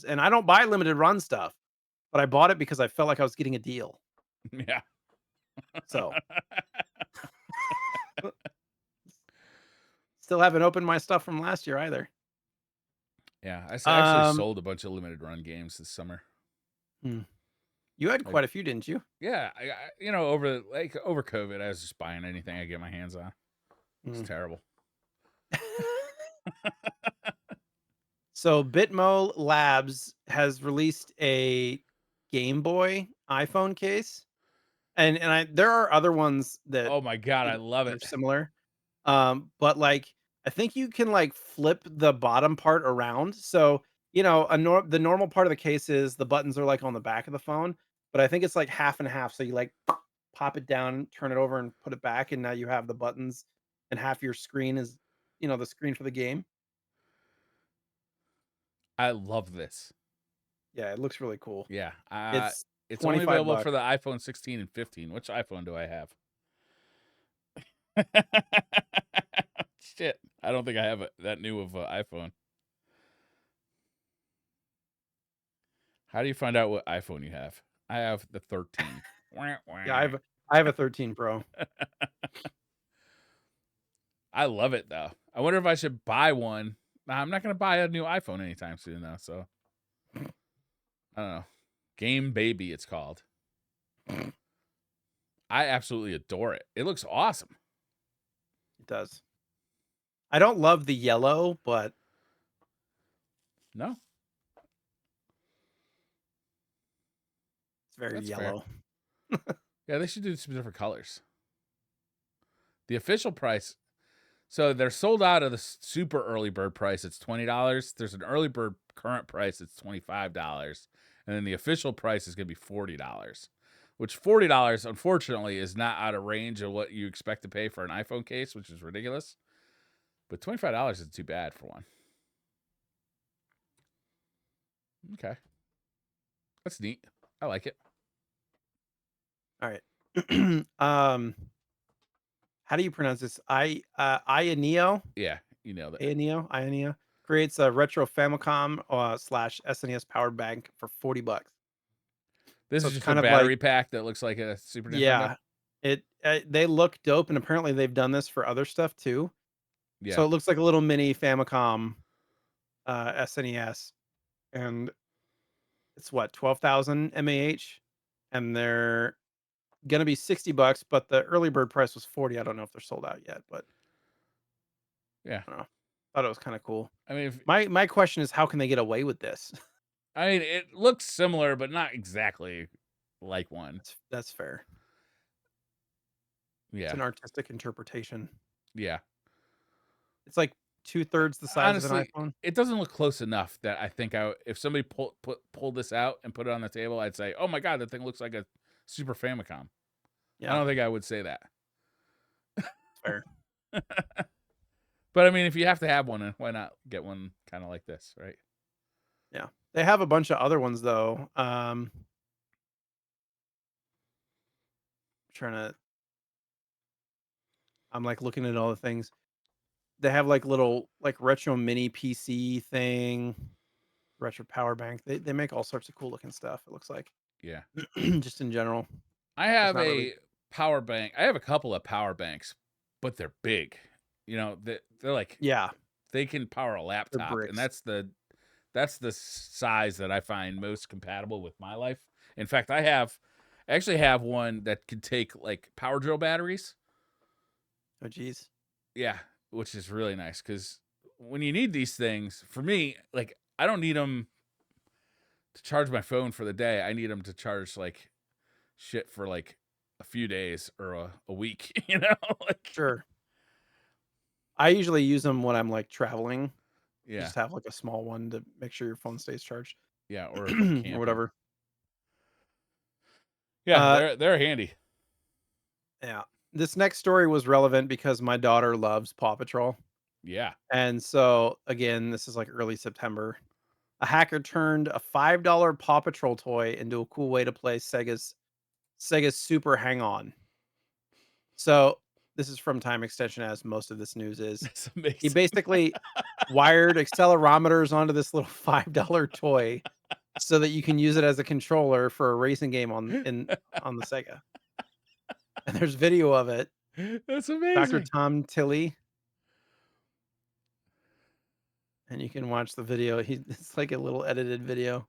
and I don't buy limited run stuff, but I bought it because I felt like I was getting a deal. Yeah. So still haven't opened my stuff from last year either. Yeah. I actually sold a bunch of limited run games this summer. You had quite a few, didn't you? Yeah. Over COVID, I was just buying anything I get my hands on. It's terrible. So Bitmo Labs has released a Game Boy iPhone case, and there are other ones that Oh my God, I love are it. similar. But like I think you can like flip the bottom part around. So the normal part of the case is the buttons are like on the back of the phone, but I think it's like half and half. So you like pop it down, turn it over, and put it back, and now you have the buttons, and half your screen is the screen for the game. I love this. Yeah, it looks really cool. Yeah. It's It's only available $25. for the iPhone 16 and 15. Which iPhone do I have? Shit. I don't think I have that new of an iPhone. How do you find out what iPhone you have? I have the 13. Yeah, I have a 13 Pro. I love it though. I wonder if I should buy one. Nah, I'm not going to buy a new iPhone anytime soon though, so I don't know. Game Baby it's called. I absolutely adore it. It looks awesome. It does. I don't love the yellow, but No? it's very That's fair. yellow. Yeah, they should do some different colors. The official price, so they're sold out of the super early bird price. It's $20. There's an early bird current price. It's $25, and then the official price is going to be $40. Which $40, unfortunately, is not out of range of what you expect to pay for an iPhone case, which is ridiculous. But $25 isn't too bad for one. Okay, that's neat. I like it. All right. How do you pronounce this? Ioneo? Yeah, you nailed it. Ioneo creates a retro Famicom / SNES powered bank for $40. This So is it's just kind a of battery like, pack that looks like a Super Nintendo. yeah, they look dope, and apparently they've done this for other stuff too. Yeah. So it looks like a little mini Famicom SNES, and it's what 12,000 mAh, and they're gonna be $60, but the early bird price was 40. I don't know if they're sold out yet, but Yeah. I don't know. Thought it was kind of cool. I mean, My question is, how can they get away with this? it looks similar, but not exactly like one. That's fair. Yeah. It's an artistic interpretation. Yeah. It's like 2/3 the size Honestly, of an iPhone. it doesn't look close enough that I think if somebody pulled this out and put it on the table, I'd say, oh my God, that thing looks like a Super Famicom. I Yeah, don't think I would say that. fair. But I mean, if you have to have one, then why not get one kind of like this, right? Yeah. They have a bunch of other ones though. Trying to I'm like looking at all the things. They have like little like retro mini PC thing, retro power bank. They make all sorts of cool looking stuff, it looks like. Yeah. Just in general. I It's have not really a power bank. I have a couple of power banks, but they're big. You know, they're like yeah, they can power a they're laptop, and bricks. that's the size that I find most compatible with my life. In fact, I actually have one that can take like power drill batteries. Oh geez. Yeah, which is really nice because when you need these things, for me, like I don't need them to charge my phone for the day. I need them to charge like shit for like a few days or a week, you know? Like, Sure. I usually use them when I'm like traveling. You yeah, just have like a small one to make sure your phone stays charged. yeah, or if I'm Or camping. whatever. Yeah, Uh they're handy. yeah. This next story was relevant because my daughter loves Paw Patrol. Yeah. And so again, this is like early September. A hacker turned a $5 Paw Patrol toy into a cool way to play Sega's Super Hang On. So this is from Time Extension, as most of this news is. That's He amazing. basically wired accelerometers onto this little $5 toy so that you can use it as a controller for a racing game on the Sega. And there's video of it. That's Dr. amazing. Tom Tilley. And you can watch the video. It's like a little edited video.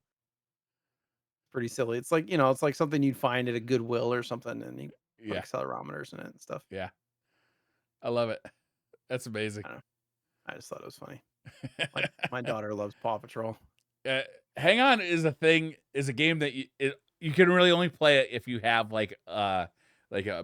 Pretty silly. It's like, it's like something you'd find at a Goodwill or something, and you put Yeah. accelerometers in it and stuff. Yeah. I love it. That's amazing. I don't know. I just thought it was funny. My daughter loves Paw Patrol. uh, Hang On is a game that you can really only play it if you have like a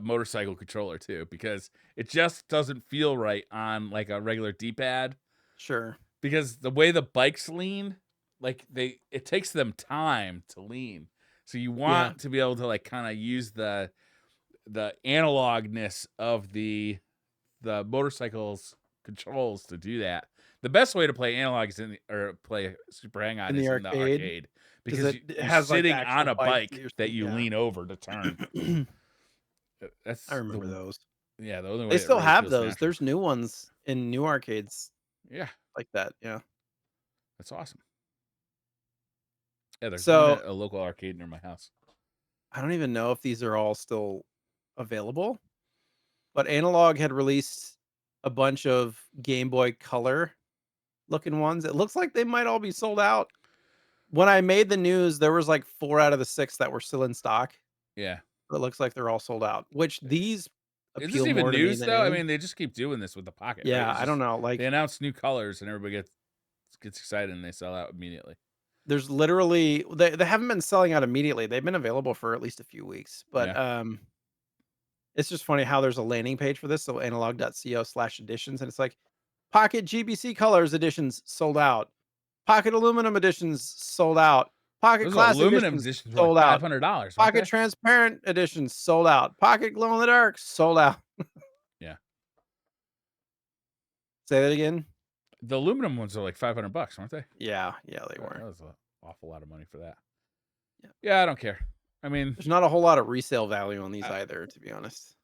motorcycle controller too, because it just doesn't feel right on like a regular D-pad, Sure. because the way the bikes lean, like it takes them time to lean. So you Yeah. want to be able to like kind of use the analogness of the motorcycle's controls to do that. The best way to play analog is play Super Hang On In the is in the arcade, arcade, because because it you're has, like, sitting on actual a bikes that bike you're that seeing, you yeah. lean over to turn. That's I remember those. the only way They it still really have feels those. natural. There's new ones in new arcades Yeah, like that, yeah. that's awesome. Yeah, there's one So, at a local arcade near my house. I don't even know if these are all still available, but Analog had released a bunch of Game Boy Color looking ones. It looks like they might all be sold out. When I made the news, there was like 4 out of the 6 that were still in stock. Yeah. But it looks like they're all sold out, which these Is this appeal even more to me news than though? I any. mean, they just keep doing this with the Pocket, right? Yeah, It's I don't just know, they like, announce new colors and everybody gets excited and they sell out immediately. there's literally they haven't been selling out immediately. They've been available for at least a few weeks, but, Yeah. it's just funny how there's a landing page for this, so analog.co/editions, and it's like, Pocket GBC Colors editions sold out. Pocket Aluminum editions sold out. Pocket Those Classic aluminum editions editions were like sold out. $500, weren't Pocket they? Transparent editions sold out. Pocket Glow in the Dark sold out. Yeah. Say that again? The aluminum ones are like $500, weren't they? Yeah, they were. That was an awful lot of money for that. Yeah. Yeah, I don't care. I mean, There's not a whole lot of resale value on these I- either, to be honest.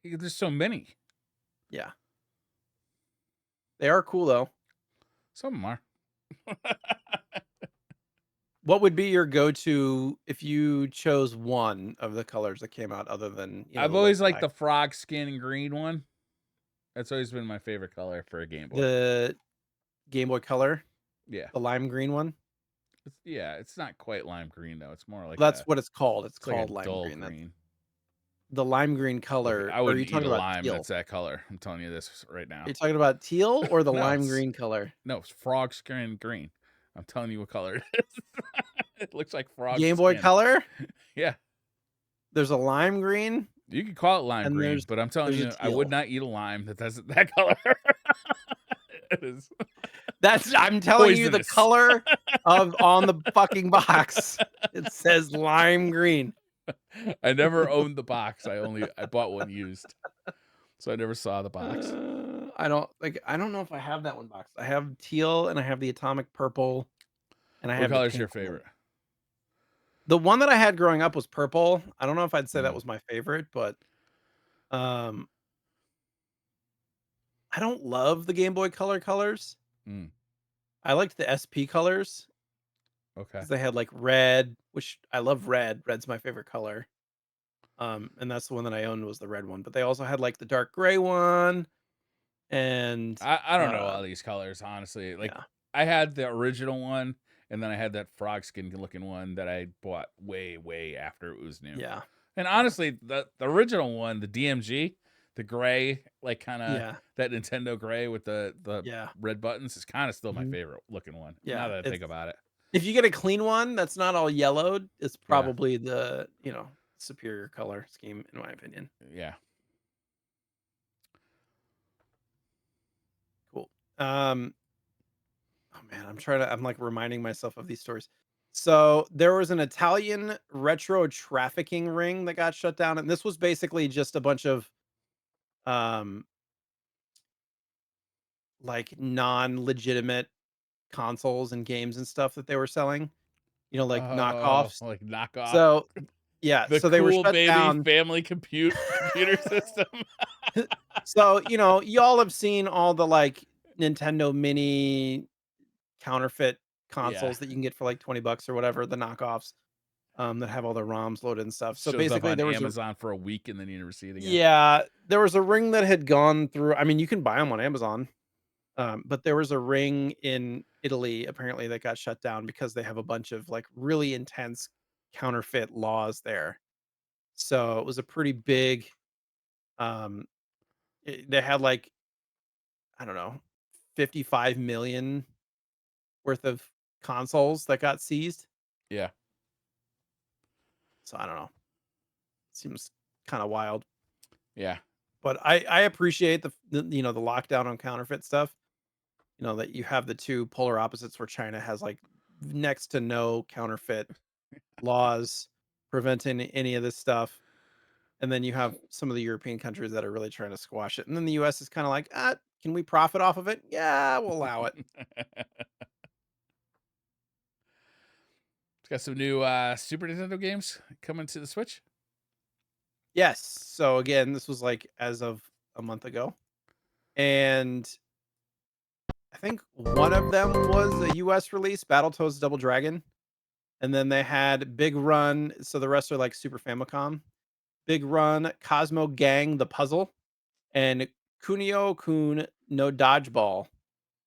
there's so many. Yeah. They are cool though. Some of them are. What would be your go-to if you chose one of the colors that came out other than, I've always liked the frog skin green one. That's always been my favorite color for a Game Boy. the Game Boy Color, Yeah. the lime green one. It's not quite lime green though. It's more like That's what it's called. It's like called a lime dull green. green. The lime green Look, color. I Or are you wouldn't eat talking a about lime teal? that's that color. I'm telling you this right now. Are you talking about teal or the No, lime it's- green color? No, it's frog skin green. I'm telling you what color it is. It looks like frog Game Boy skin. Color? Yeah. There's a lime green. You can call it lime And green, but I'm telling there's you, a I would teal. not eat a lime that doesn't that color. It is I'm telling you the poisonous. color on the fucking box. It says lime green. I never owned the box. I bought one used, so I never saw the box. I don't know if I have that one box. I have teal and I have the atomic purple and I What have the color is pink your one. favorite? The one that I had growing up was purple. I don't know if I'd say that Mm, was my favorite, but um I don't love the Game Boy Color colors. mm, I liked the SP colors okay. because they had like red, which I love red. Red's my favorite color. And that's the one that I owned was the red one. But they also had like the dark gray one and I don't know all these colors, honestly. Like, yeah. I had the original one, and then I had that frog skin looking one that I bought way, way after it was new. Yeah. And honestly, the original one, the DMG, the gray, like kind of Yeah. that Nintendo gray with the Yeah. red buttons, is kind of still my Mhm. favorite looking one. Now Yeah. that I It's think about it, if you get a clean one that's not all yellowed, it's yeah, probably the, superior color scheme in my opinion. yeah. Cool. Um, oh man, I'm like reminding myself of these stories. So there was an Italian retro trafficking ring that got shut down, and this was basically just a bunch of um like non-legitimate consoles and games and stuff that they were selling, like Oh, knockoffs. like knockoff So yeah, the so they were cool shut baby down. family computer system. So, y'all have seen all the like Nintendo mini counterfeit Yeah, consoles that you can get for like 20 bucks or whatever, the knockoffs, that have all the ROMs loaded and stuff. So shows up basically on there was a Amazon for a week and then you never see it again. yeah, there was a ring that had gone through. I mean, you can buy them on Amazon. But there was a ring in Italy apparently that got shut down because they have a bunch of like really intense counterfeit laws there. So it was a pretty big um they had like I don't know 55 million worth of consoles that got seized. Yeah, So I don't know. Seems kind of wild. yeah. But I appreciate the lockdown on counterfeit stuff. That you have the two polar opposites where China has like next to no counterfeit laws preventing any of this stuff. And then you have some of the European countries that are really trying to squash it. And then the US is kind of like, can we profit off of it? Yeah, we'll allow it. It's got some new Super Nintendo games coming to the Switch. Yes. So again, this was like as of a month ago. And I think one of them was a US release, Battletoads Double Dragon. And then they had Big Run. So the rest are like Super Famicom. Big Run, Cosmo Gang, the puzzle, and Kunio Kun no Dodgeball,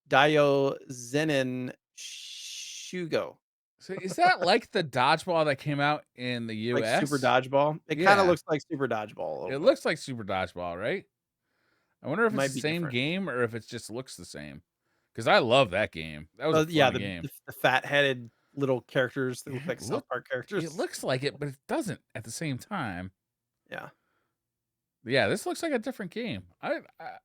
Dio Zenin Shugo, So is that like the dodgeball that came out in the like Super US? Dodgeball. It kind of Yeah, looks like Super Dodgeball a little it bit. looks like Super Dodgeball, right? I wonder if it's Might the be same different. game or if it just looks the same. Because I love that game. That was a Yeah, fun the, game. the the fat-headed little characters that look Yeah, like South Park it characters. looks like it, but it doesn't at the same time. Yeah. Yeah, this looks like a different game. I'm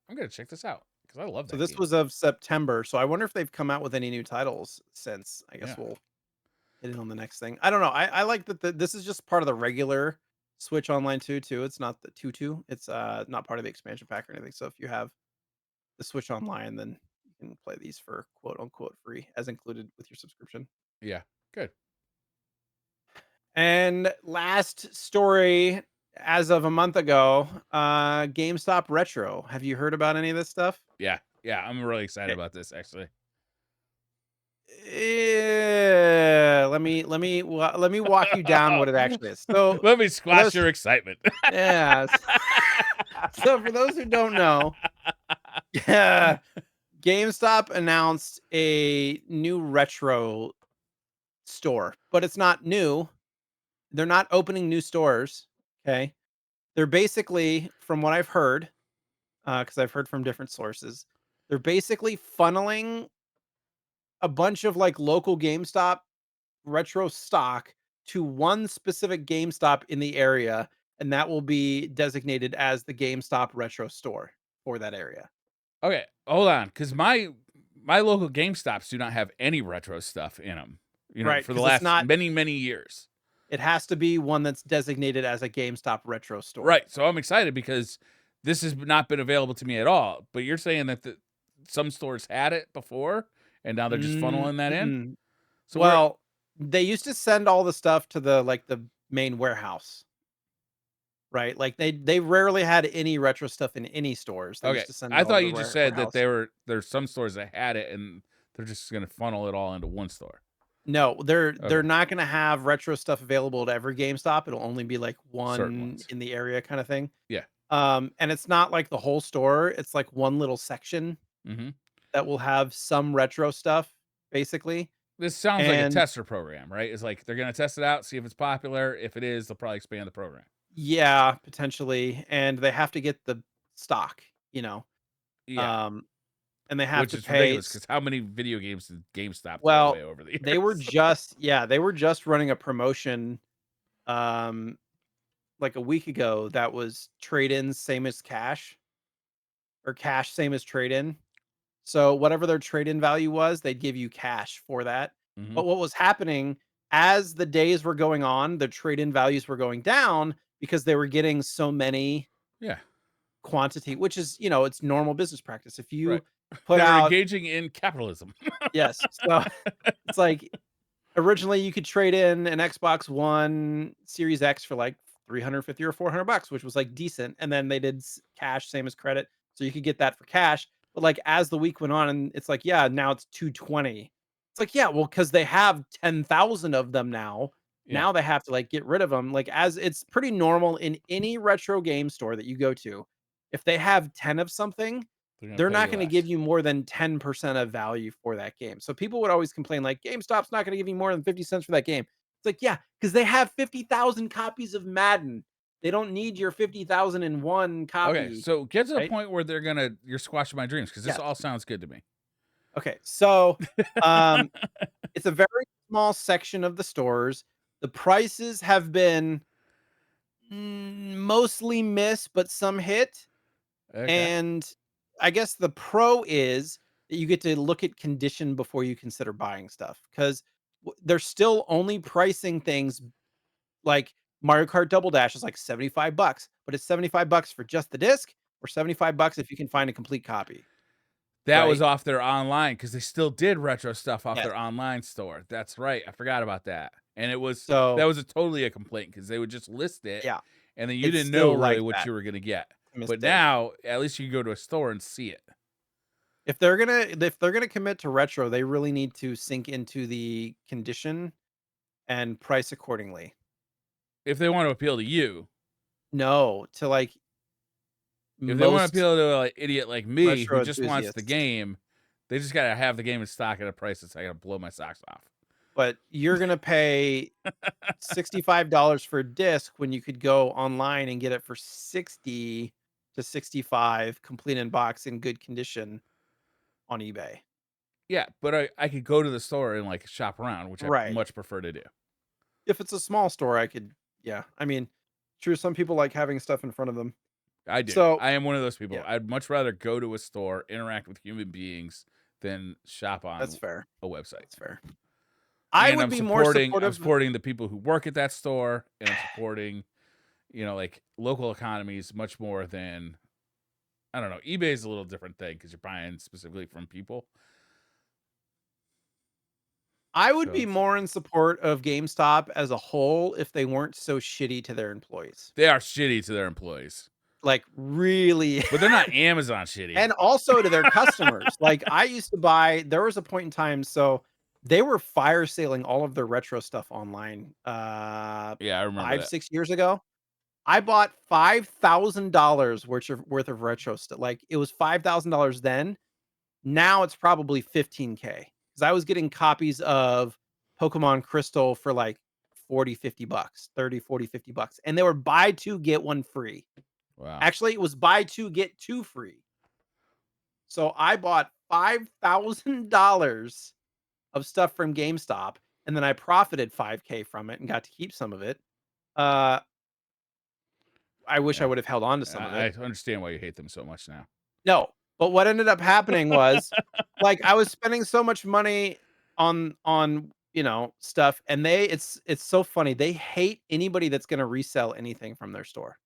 gonna check this out because I love So that this game. was of September. So I wonder if they've come out with any new titles since. I guess Yeah, we'll hit it on the next thing. I don't know. I like that this is just part of the regular Switch Online 2 too. It's not the 2. It's not part of the expansion pack or anything. So if you have the Switch Online, then you can play these for quote unquote free as included with your subscription. yeah, good. And last story as of a month ago, GameStop Retro. Have you heard about any of this stuff? Yeah, yeah, I'm really excited Eh, about this actually. let me walk you down what it actually is. So Let me for squash those your excitement. yeah, so for those who don't know, yeah, GameStop announced a new retro store, but it's not new. They're not opening new stores. Okay. They're basically, from what I've heard, because I've heard from different sources, they're basically funneling a bunch of like local GameStop retro stock to one specific GameStop in the area, and that will be designated as the GameStop retro store for that area. Okay, hold on, because my local GameStops do not have any retro stuff in them. Right. For the Because it's last not many years. It has to be one that's designated as a GameStop retro store. Right. So I'm excited because this has not been available to me at all. But you're saying that some stores had it before and now they're just funneling that in. Mm-mm. So we're Well, they used to send all the stuff to the main warehouse, right? Like they rarely had any retro stuff in any stores. They okay. used to send it I all to thought the you just said that warehouse. there's some stores that had it and they're just gonna funnel it all into one store. No, they're Okay. not gonna have retro stuff available at every GameStop. It'll only be like Certain one ones. in the area kind of thing. Yeah. And it's not like the whole store. It's like one little section Mm-hmm. that will have some retro stuff, basically. This sounds like a And tester program, right? It's like they're gonna test it out, see if it's popular. If it is, they'll probably expand the program. yeah, potentially. And they have to get the stock, you know. Yeah. Um, and they have Which to is pay. ridiculous because how many video games did GameStop throw Well, away over the they were years? just they were just running a promotion um like a week ago that was trade-ins same as cash or cash same as trade-in. So whatever their trade-in value was, they'd give you cash for that. Hmm. But what was happening as the days were going on, the trade-in values were going down because they were getting so many Yeah. quantity, which is, it's normal business practice. If Right. you put They're out engaging in capitalism. yes. So it's like originally you could trade in an Xbox One Series X for like 350 or $400, which was like decent. And then they did cash, same as credit. So you could get that for cash. But like as the week went on, and it's like, yeah, now it's 220. It's like, yeah, well, because they have 10,000 of them now. Yeah. Now they have to like get rid of them. Like, as it's pretty normal in any retro game store that you go to. If they have 10 of something, They're gonna they're pay not you going to give less. you more than 10% of value for that game. So people would always complain like GameStop's not going to give you more than 50 cents for that game. It's like, yeah, because they have 50,000 copies of Madden. They don't need your 50,001 Okay, copy, so get to the right? point where you're squashing my dreams because this Yes. all sounds good to me. Okay. So um it's a very small section of the stores. The prices have been mostly miss, but some hit. Okay. And I guess the pro is that you get to look at condition before you consider buying stuff because they're still only pricing things like Mario Kart Double Dash is like $75, but it's $75 for just the disc or $75 if you can find a complete copy, That was right? off their online because they still did retro stuff off Yes. their online store. That's right. I forgot about that. And that So was totally a complaint because they would just list it yeah, and then you it's didn't know still really like what that. you were gonna get. A But mistake. now at least you can go to a store and see it. If they're gonna commit to retro, they really need to sink into the condition and price accordingly. If they want to appeal to you. No, to like If they want to most appeal to an idiot like me who retro just wants the enthusiasts. game, they just gotta have the game in stock at a price that's I gotta blow my socks off. But you're gonna pay $65 for a disc when you could go online and get it for 60 to 65 complete in box in good condition on eBay. Yeah, but I could go to the store and like shop around, which I Right. much prefer to do. If it's a small store, I could yeah. I mean, true, some people like having stuff in front of them. I do. So, I am one of those people. yeah, I'd much rather go to a store, interact with human beings than shop that's on fair. a website. That's fair. I And would be more I'm supportive. supporting the people who work at that store and I'm supporting, like local economies much more than I don't know. eBay is a little different thing because you're buying specifically from people. I would So be more in support of GameStop as a whole if they weren't so shitty to their employees. they are shitty to their employees. Like, really. But they're not Amazon shitty. And also to their customers. Like, I used to buy there was a point in time, so they were fire selling all of their retro stuff online, Yeah, I remember 5, that. 6 years ago. I bought $5,000 worth of retro stuff. Like, it was $5,000 then. Now it's probably 15K because I was getting copies of Pokemon Crystal for like 40, $50, 30, 40, $50. And they were buy two, get one free. Wow. Actually, it was buy two, get two free. So I bought $5,000 of stuff from GameStop, and then I profited 5K from it and got to keep some of it. Uh, I wish I Yeah. would have held on to some of I it. understand why you hate them so much now. No, but what ended up happening was, like, I was spending so much money on stuff, and it's so funny. They hate anybody that's gonna resell anything from their store.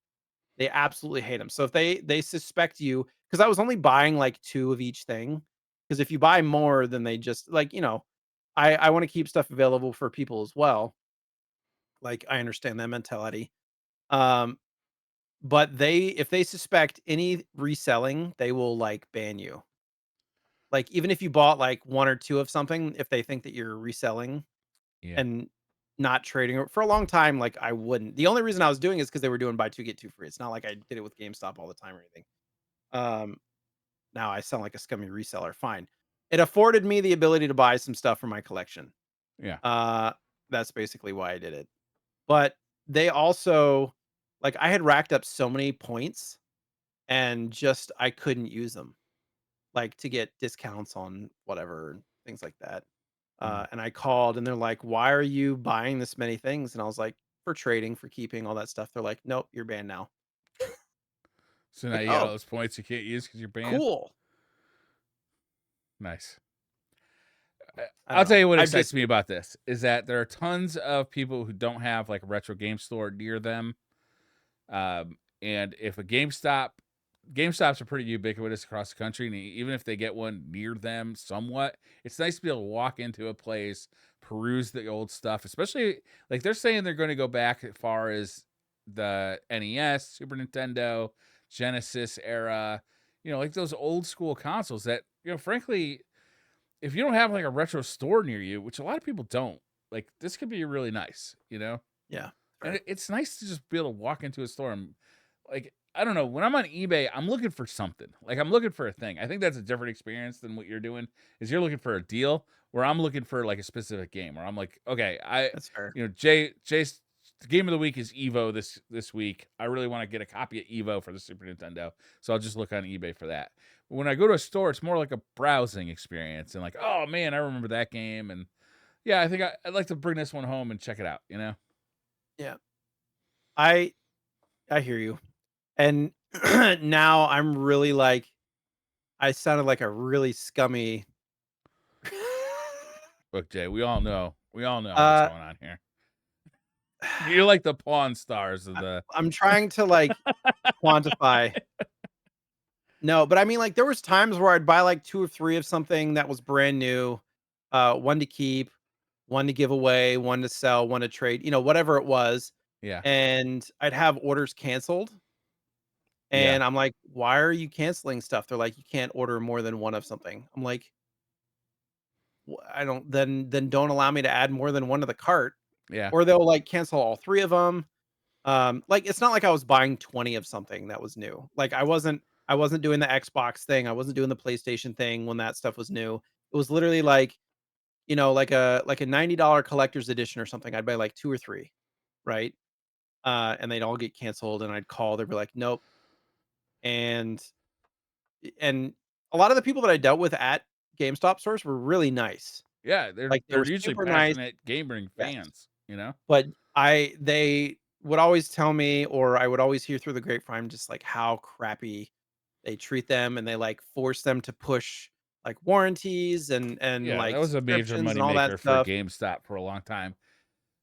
They absolutely hate them. So if they suspect you, because I was only buying like 2 of each thing, because if you buy more, then they just like, I wanna keep stuff available for people as well. Like, I understand that mentality. Um, but if they suspect any reselling, they will, like, ban you. Like, even if you bought, like, 1 or 2 of something, if they think that you're reselling Yeah. and not trading for a long time, like, I wouldn't. The only reason I was doing it is because they were doing buy 2, get 2 free. It's not like I did it with GameStop all the time or anything. Um, Now I sound like a scummy reseller, fine. It afforded me the ability to buy some stuff for my collection. Yeah. Uh, that's basically why I did it. But they also like, I had racked up so many points and just I couldn't use them, like, to get discounts on whatever and things like that. Mhm. And I called and they're like, "Why are you buying this many things?" And I was like, "For trading, for keeping, all that stuff." They're like, "Nope, you're banned now." So now Like, you got all "Oh, those points you can't use because you're banned. cool." Nice. I don't I'll know. tell you what I've excites just me about this is that there are tons of people who don't have like a retro game store near them. And if a GameStops are pretty ubiquitous across the country, and even if they get one near them somewhat, it's nice to be able to walk into a place, peruse the old stuff, especially like they're saying they're going to go back as far as the NES, Super Nintendo, Genesis era, like those old school consoles that, frankly, if you don't have like a retro store near you, which a lot of people don't, like this could be really nice. yeah, And fair. it's nice to just be able to walk into a store and, like, I don't know, when I'm on eBay, I'm looking for something. Like, I'm looking for a thing. I think that's a different experience than what you're doing. Is you're looking for a deal, where I'm looking for like a specific game. Where I'm like, okay, That's fair. Jay's game of the week is E.V.O. this week. I really want to get a copy of E.V.O. for the Super Nintendo, so I'll just look on eBay for that. But when I go to a store, it's more like a browsing experience and like, oh man, I remember that game, and yeah, I think I'd like to bring this one home and check it out. Yeah. I I hear you. And now I'm really like I sounded like a really scummy Look, Jay, we all know what's uh going on here. You're like the Pawn Stars of the I'm trying to like quantify. No, but I mean like there was times where I'd buy like 2 or 3 of something that was brand new, one to keep, one to give away, one to sell, one to trade, whatever it was. yeah, And I'd have orders canceled. yeah, And I'm like, "Why are you canceling stuff?" They're like, "You can't order more than one of something." I'm like, I don't then don't allow me to add more than one to the cart." yeah, Or they'll like cancel all 3 of them. Like it's not like I was buying 20 of something that was new. Like I wasn't doing the Xbox thing. I wasn't doing the PlayStation thing when that stuff was new. It was literally like, like a $90 collector's edition or something. I'd buy like 2 or 3, right? And they'd all get canceled and I'd call, they'd be like, "Nope." And and a lot of the people that I dealt with at GameStop stores were really nice. yeah. They're Like, they they're were usually super nice. passionate gaming Yes. fans. But they would always tell me, or I would always hear through the grapevine just, like, how crappy they treat them, and they, like, force them to push, like, warranties and, Yeah, that like, was a major subscriptions and all that moneymaker for stuff. GameStop for a long time.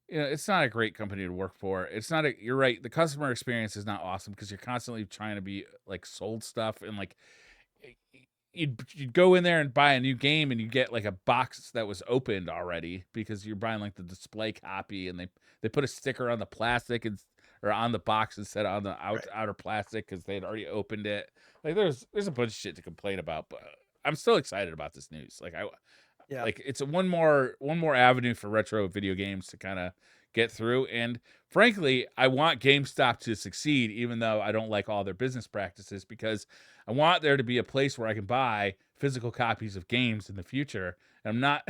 It's not a great company to work for. It's not a. You're right. The customer experience is not awesome because you're constantly trying to be like sold stuff and like you'd go in there and buy a new game and you get like a box that was opened already because you're buying like the display copy and they put a sticker on the plastic and or on the box instead of on the Right. outer plastic because they'd already opened it. Like there's a bunch of shit to complain about, but I'm still excited about this news. Yeah. Like it's a one more avenue for retro video games to kind of get through. And frankly, I want GameStop to succeed, even though I don't like all their business practices, because I want there to be a place where I can buy physical copies of games in the future. And I'm not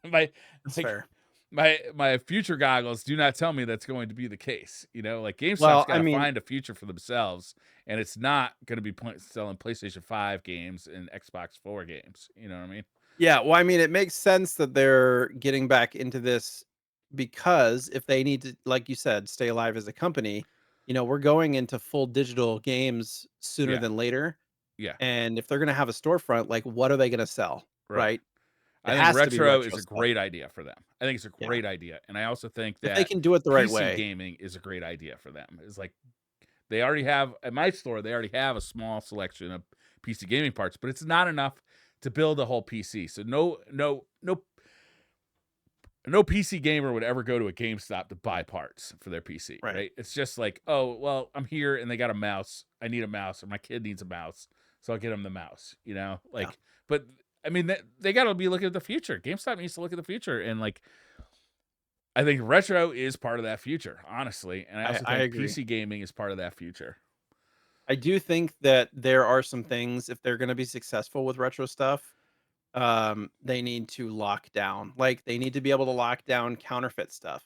my That's like fair. my future goggles do not tell me that's going to be the case. Like GameStop's Well, got I to mean, find a future for themselves, and it's not going to be selling PlayStation 5 games and Xbox 4 games. You know what I mean? yeah, well, I mean, it makes sense that they're getting back into this because if they need to, like you said, stay alive as a company, we're going into full digital games sooner Yeah, than later. yeah, And if they're gonna have a storefront, like, what are they gonna sell, right. right? It I think has to be retro is retro a stuff. great idea for them. I think it's a Yeah. great idea, and I also think If they that can do it the right PC way. gaming is a great idea for them. It's like they already have at my store. They already have a small selection of PC gaming parts, but it's not enough to build a whole PC. So no PC gamer would ever go to a GameStop to buy parts for their PC, Right. right? It's just like, oh, well, I'm here and they got a mouse. I need a mouse, or my kid needs a mouse, so I'll get him the mouse, you know? Like, Yeah. but I mean, they got to be looking at the future. GameStop needs to look at the future, and like, I think retro is part of that future, honestly, and I also I think agree. PC gaming is part of that future. I do think that there are some things, if they're going to be successful with retro stuff, they need to lock down. Like they need to be able to lock down counterfeit stuff,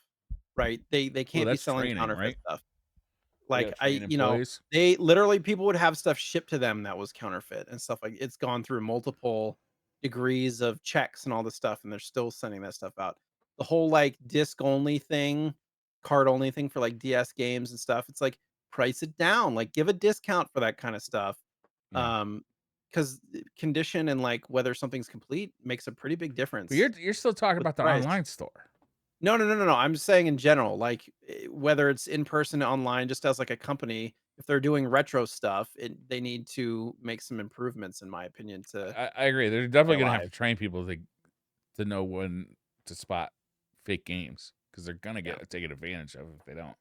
right? They Well, can't be that's selling training, counterfeit right? stuff. They Like got to train employees. they literally people would have stuff shipped to them that was counterfeit and stuff like it's gone through multiple degrees of checks and all this stuff, and they're still sending that stuff out. The whole like disc only thing, card only thing for like DS games and stuff. It's like price it down, like give a discount for that kind of stuff. Yeah, Um, because condition and like whether something's complete makes a pretty big but difference you're still talking with about the price. online store. No. I'm just saying in general, like whether it's in person, online, just as like a company, if they're doing retro stuff, they need to make some improvements, in my opinion, to I agree. They're stay definitely going to have to alive. train people to know when to spot fake games, because they're going to Yeah. get taken advantage of if they don't.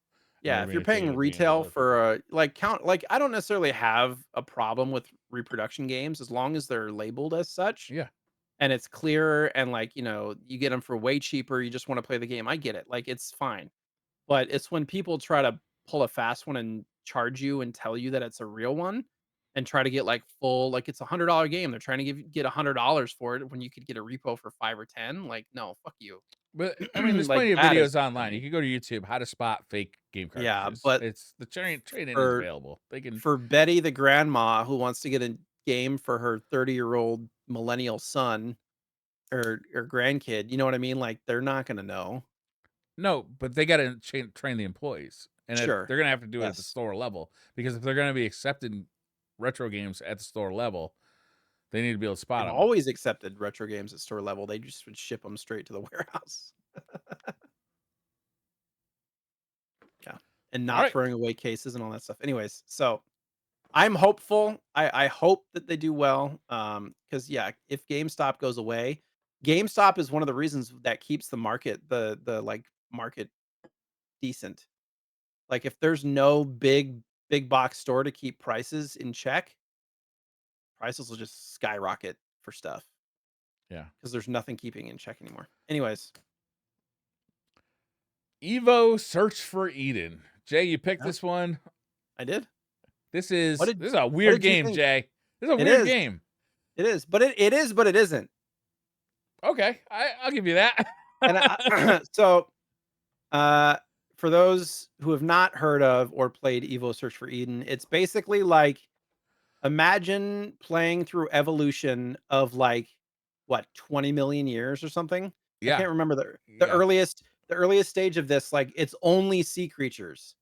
And Yeah, they're if you're being taken paying advantage retail of. for like I don't necessarily have a problem with reproduction games as long as they're labeled as such Yeah, and it's clear and like, you get them for way cheaper, you just want to play the game. I get it. Like it's fine. But it's when people try to pull a fast one and charge you and tell you that it's a real one and try to get like full like it's $100 game. They're trying to get $100 for it when you could get a repo for 5 or 10. Like, no, fuck you. but I mean, there's Like plenty of that is videos for online. You me. can go to YouTube, how to spot fake game Yeah, cartridges. but It's the training is for available. They can. for Betty the grandma who wants to get a game for her 30-year-old millennial son or grandkid, you know what I mean? Like they're not going to know. No, but they got to train the employees, and Sure. they're going to have to do it at the Yes. store level, because if they're going to be accepting retro games at the store level, they need to be able to spot They've them. always accepted retro games at store level. They just would ship them straight to the warehouse. Yeah, and All not right. throwing away cases and all that stuff. Anyways, so I'm hopeful. I hope that they do well. Because yeah, if GameStop goes away, GameStop is one of the reasons that keeps the market the like market decent. Like if there's no big box store to keep prices in check, prices will just skyrocket for stuff Yeah. because there's nothing keeping in check anymore. Anyways, E.V.O. Search for Eden. Jay, you picked yeah, this one. I did. This What is did this is a what weird did you game, think? Jay. This is a It weird is. game. It is, but it is, but it isn't. Okay, I'll give you that. And so Uh, for those who have not heard of or played Evo Search for Eden, it's basically like imagine playing through evolution of like what 20 million years or something. I Yeah, can't remember yeah, the earliest stage of this. Like it's only sea creatures,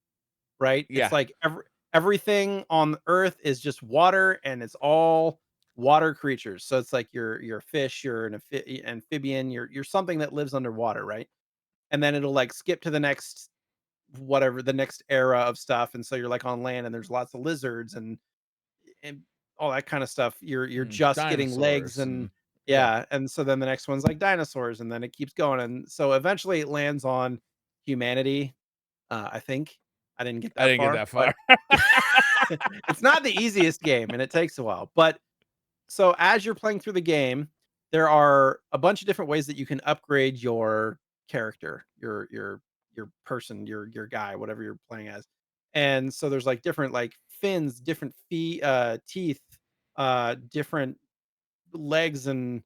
right? It's yeah. like everything on Earth is just water and it's all water creatures. So it's like you're a fish, you're an amphibian, you're something that lives underwater, right? And then it'll like skip to the next whatever the next era of stuff, and so you're like on land and there's lots of lizards and all that kind of stuff. You're just getting legs Dinosaurs and and yeah. yeah, and so then the next one's like dinosaurs, and then it keeps going, and so eventually it lands on humanity. I think I didn't get I that didn't get far, that but far. it's not the easiest game, and it takes a while. But so as you're playing through the game, there are a bunch of different ways that you can upgrade your character, your person, your guy, whatever you're playing as. And so there's like different like fins, different teeth, different legs and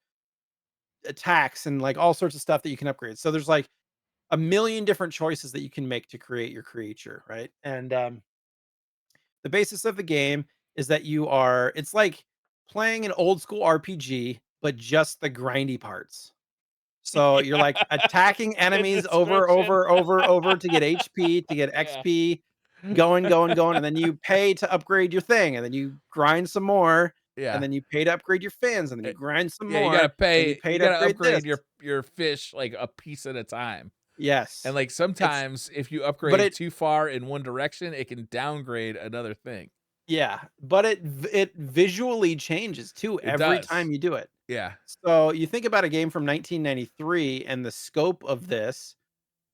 attacks and like all sorts of stuff that you can upgrade. So there's like a million different choices that you can make to create your creature, right? And the basis of the game is that it's like playing an old school RPG, but just the grindy parts. So you're Yeah, like attacking good enemies description. over to get HP, to get Yeah. XP, going, and then you pay to upgrade your thing, and then you grind some more, and Yeah. then you pay to upgrade your fins, and then you It grind some Yeah, you more, gotta and you pay pay you to gotta upgrade this. upgrade your fish, like, a piece at a time. And, Yes. like, It's sometimes if you but upgrade it too far in one direction, it can downgrade another thing. Yeah, but it visually changes too It every does. time you do it. Yeah. So, you think about a game from 1993 and the scope of this,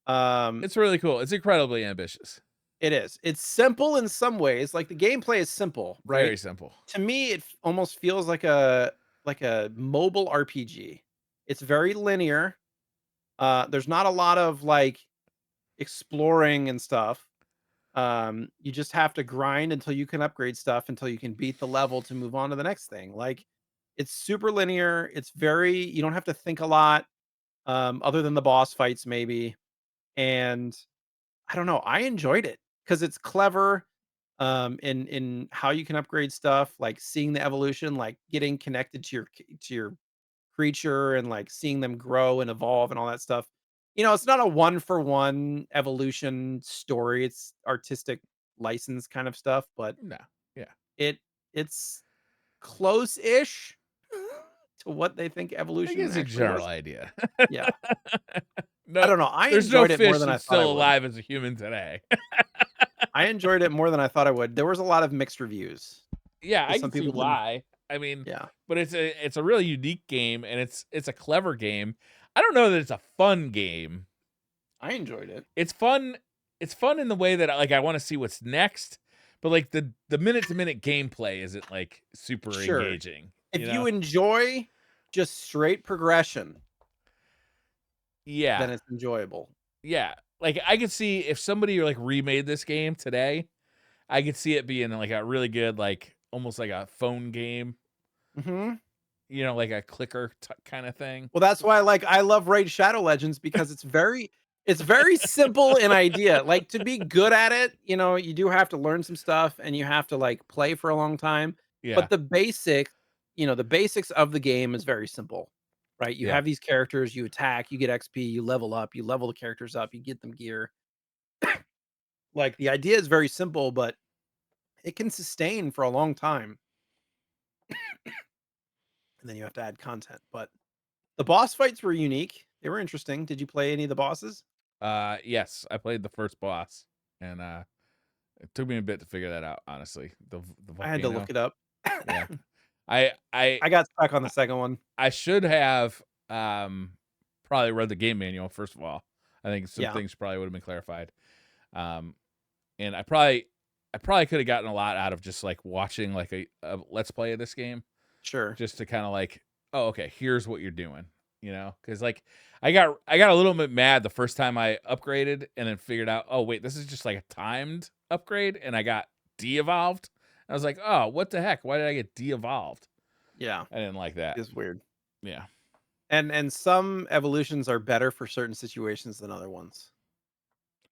um, It's really cool. It's incredibly ambitious. it is. It's simple in some ways, like, the gameplay is simple, right? Very simple. To me, it almost feels like a mobile RPG. It's very linear. There's not a lot of, like, exploring and stuff. You just have to grind until you can upgrade stuff, until you can beat the level to move on to the next thing. Like, it's super linear. It's very you don't have to think a lot, other than the boss fights maybe. And I don't know, I enjoyed it because it's clever, in how you can upgrade stuff, like seeing the evolution, like getting connected to your creature and like seeing them grow and evolve and all that stuff. It's not a one for one evolution story. It's artistic license kind of stuff, but No. Yeah. it it's close-ish to what they think I evolution guess a actually general was. idea. Yeah. I No, don't know. I there's no enjoyed it more fish than I that's thought I still would. alive as a human today. I enjoyed it more than I thought I would. There was a lot of mixed reviews Yeah, I because some can see people didn't. why. I mean, Yeah, but it's a really unique game, and it's a clever game. I don't know that it's a fun game. I enjoyed it. It's fun. It's fun in the way that I want to see what's next, but like the minute to minute gameplay isn't like super Sure. engaging. If you enjoy just straight progression, Yeah, then it's enjoyable. yeah. Like I could see if somebody like remade this game today, I could see it being like a really good, like almost like a phone game. Mhm. Like a clicker kind of thing. Well, that's why, like, I love Raid Shadow Legends because it's very simple in idea. Like, to be good at it, you do have to learn some stuff and you have to, like, play for a long time, Yeah, but the basics of the game is very simple, right? You yeah. have these characters, you attack, you get XP, you level up, you level the characters up, you get them gear. Like, the idea is very simple, but it can sustain for a long time, and then you have to add content, but the boss fights were unique. They were interesting. Did you play any of the bosses? Yes, I played the first boss, and it took me a bit to figure that out. Honestly, the I had to look volcano. it up. Yeah, I I I got stuck on the second one. I should have probably read the game manual first of all. I think some Yeah, things probably would have been clarified. Um, and I probably could have gotten a lot out of just like watching like a let's play of this game, sure. just to kind of like, oh, okay, here's what you're doing, because like I got a little bit mad the first time I upgraded and then figured out, oh wait, this is just like a timed upgrade, and I got de-evolved. I was like, oh, what the heck? Why did I get de-evolved? Yeah, I didn't like that. it's weird. Yeah. And some evolutions are better for certain situations than other ones.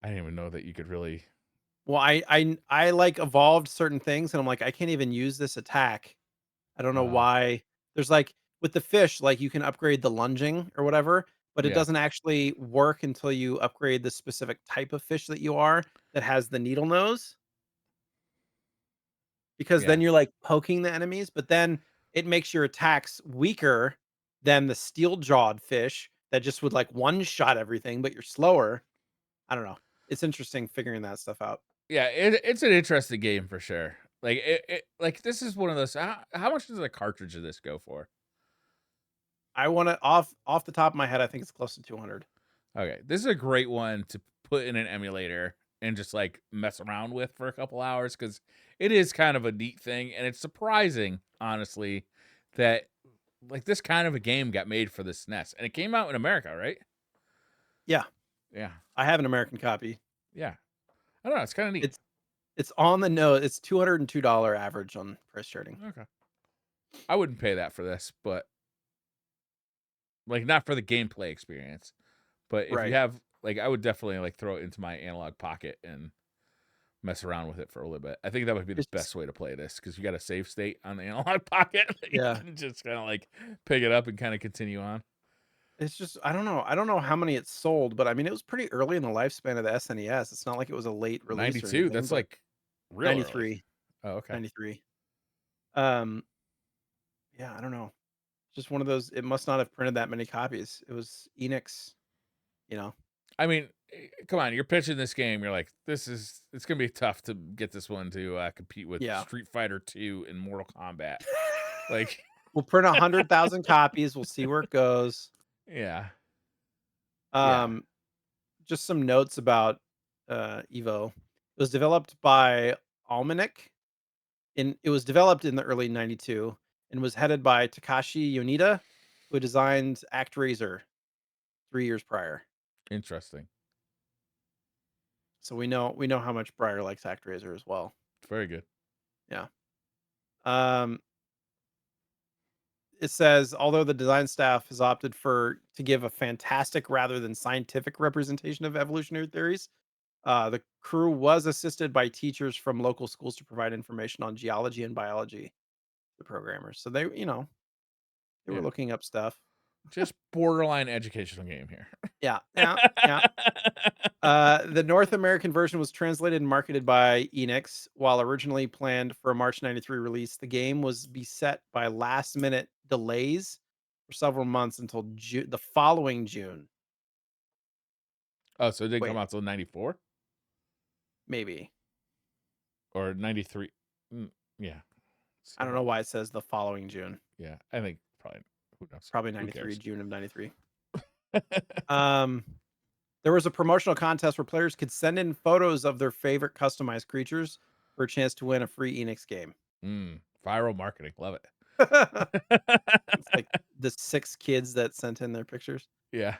I didn't even know that you could really. Well, I like evolved certain things, and I'm like, I can't even use this attack. I don't know Uh, why. There's like with the fish, like you can upgrade the lunging or whatever, but it yeah, doesn't actually work until you upgrade the specific type of fish that you are that has the needle nose. Because yeah, then you're, like, poking the enemies, but then it makes your attacks weaker than the steel-jawed fish that just would, like, one-shot everything, but you're slower. I don't know. It's interesting figuring that stuff out. yeah. It's an interesting game for sure. Like like this is one of those. How much does a cartridge of this go for? I wanna off the top of my head, I think it's close to 200. Okay, this is a great one to put in an emulator and just like mess around with for a couple hours, because it is kind of a neat thing, and it's surprising, honestly, that like this kind of a game got made for the SNES, and it came out in America, right? Yeah, Yeah, I have an American copy. yeah. I don't know. It's kind of neat. It's it's on the nose. It's $202 average on price charting. Okay, I wouldn't pay that for this, but like not for the gameplay experience. But if you Right. have like, I would definitely like throw it into my analog pocket and mess around with it for a little bit. I think that would be the It's just best way to play this, because you got a save state on the analog pocket that you yeah. can just kind of like pick it up and kind of continue on. It's just I don't know. I don't know how many it sold, but I mean, it was pretty early in the lifespan of the SNES. It's not like it was a late release or 92. anything, That's but like real early. 93. Oh, okay. 93. Um, Yeah, I don't know. Just one of those. It must not have printed that many copies. It was Enix, you know. I mean, come on, you're pitching this game. You're like, it's gonna be tough to get this one to compete with Yeah. Street Fighter 2 and Mortal Kombat. Like, We'll print 100,000 copies. We'll see where it goes. yeah, yeah, Um, just some notes about E.V.O. It was developed by Almanac. It was developed in the early '92 and was headed by Takashi Yoneda, who designed ActRaiser 3 years prior. interesting. So we know how much Briar likes ActRaiser as well. Very good. Yeah. Um, it says although the design staff has opted to give a fantastic rather than scientific representation of evolutionary theories, the crew was assisted by teachers from local schools to provide information on geology and biology. The programmers, so they were Yeah, looking up stuff. just borderline educational game here. Yeah, yeah, yeah. The North American version was translated and marketed by Enix, while originally planned for a March '93 release. The game was beset by last-minute delays for several months until the following June. Oh, so it didn't come Wait, out till 94 maybe. or 93. Yeah. I don't know why it says the following June. Yeah, I think probably. Who knows? Probably Who 93, cares? June of '93. Um, there was a promotional contest where players could send in photos of their favorite customized creatures for a chance to win a free Enix game. Viral marketing, love It's like it. the 6 kids that sent in their pictures. Yeah.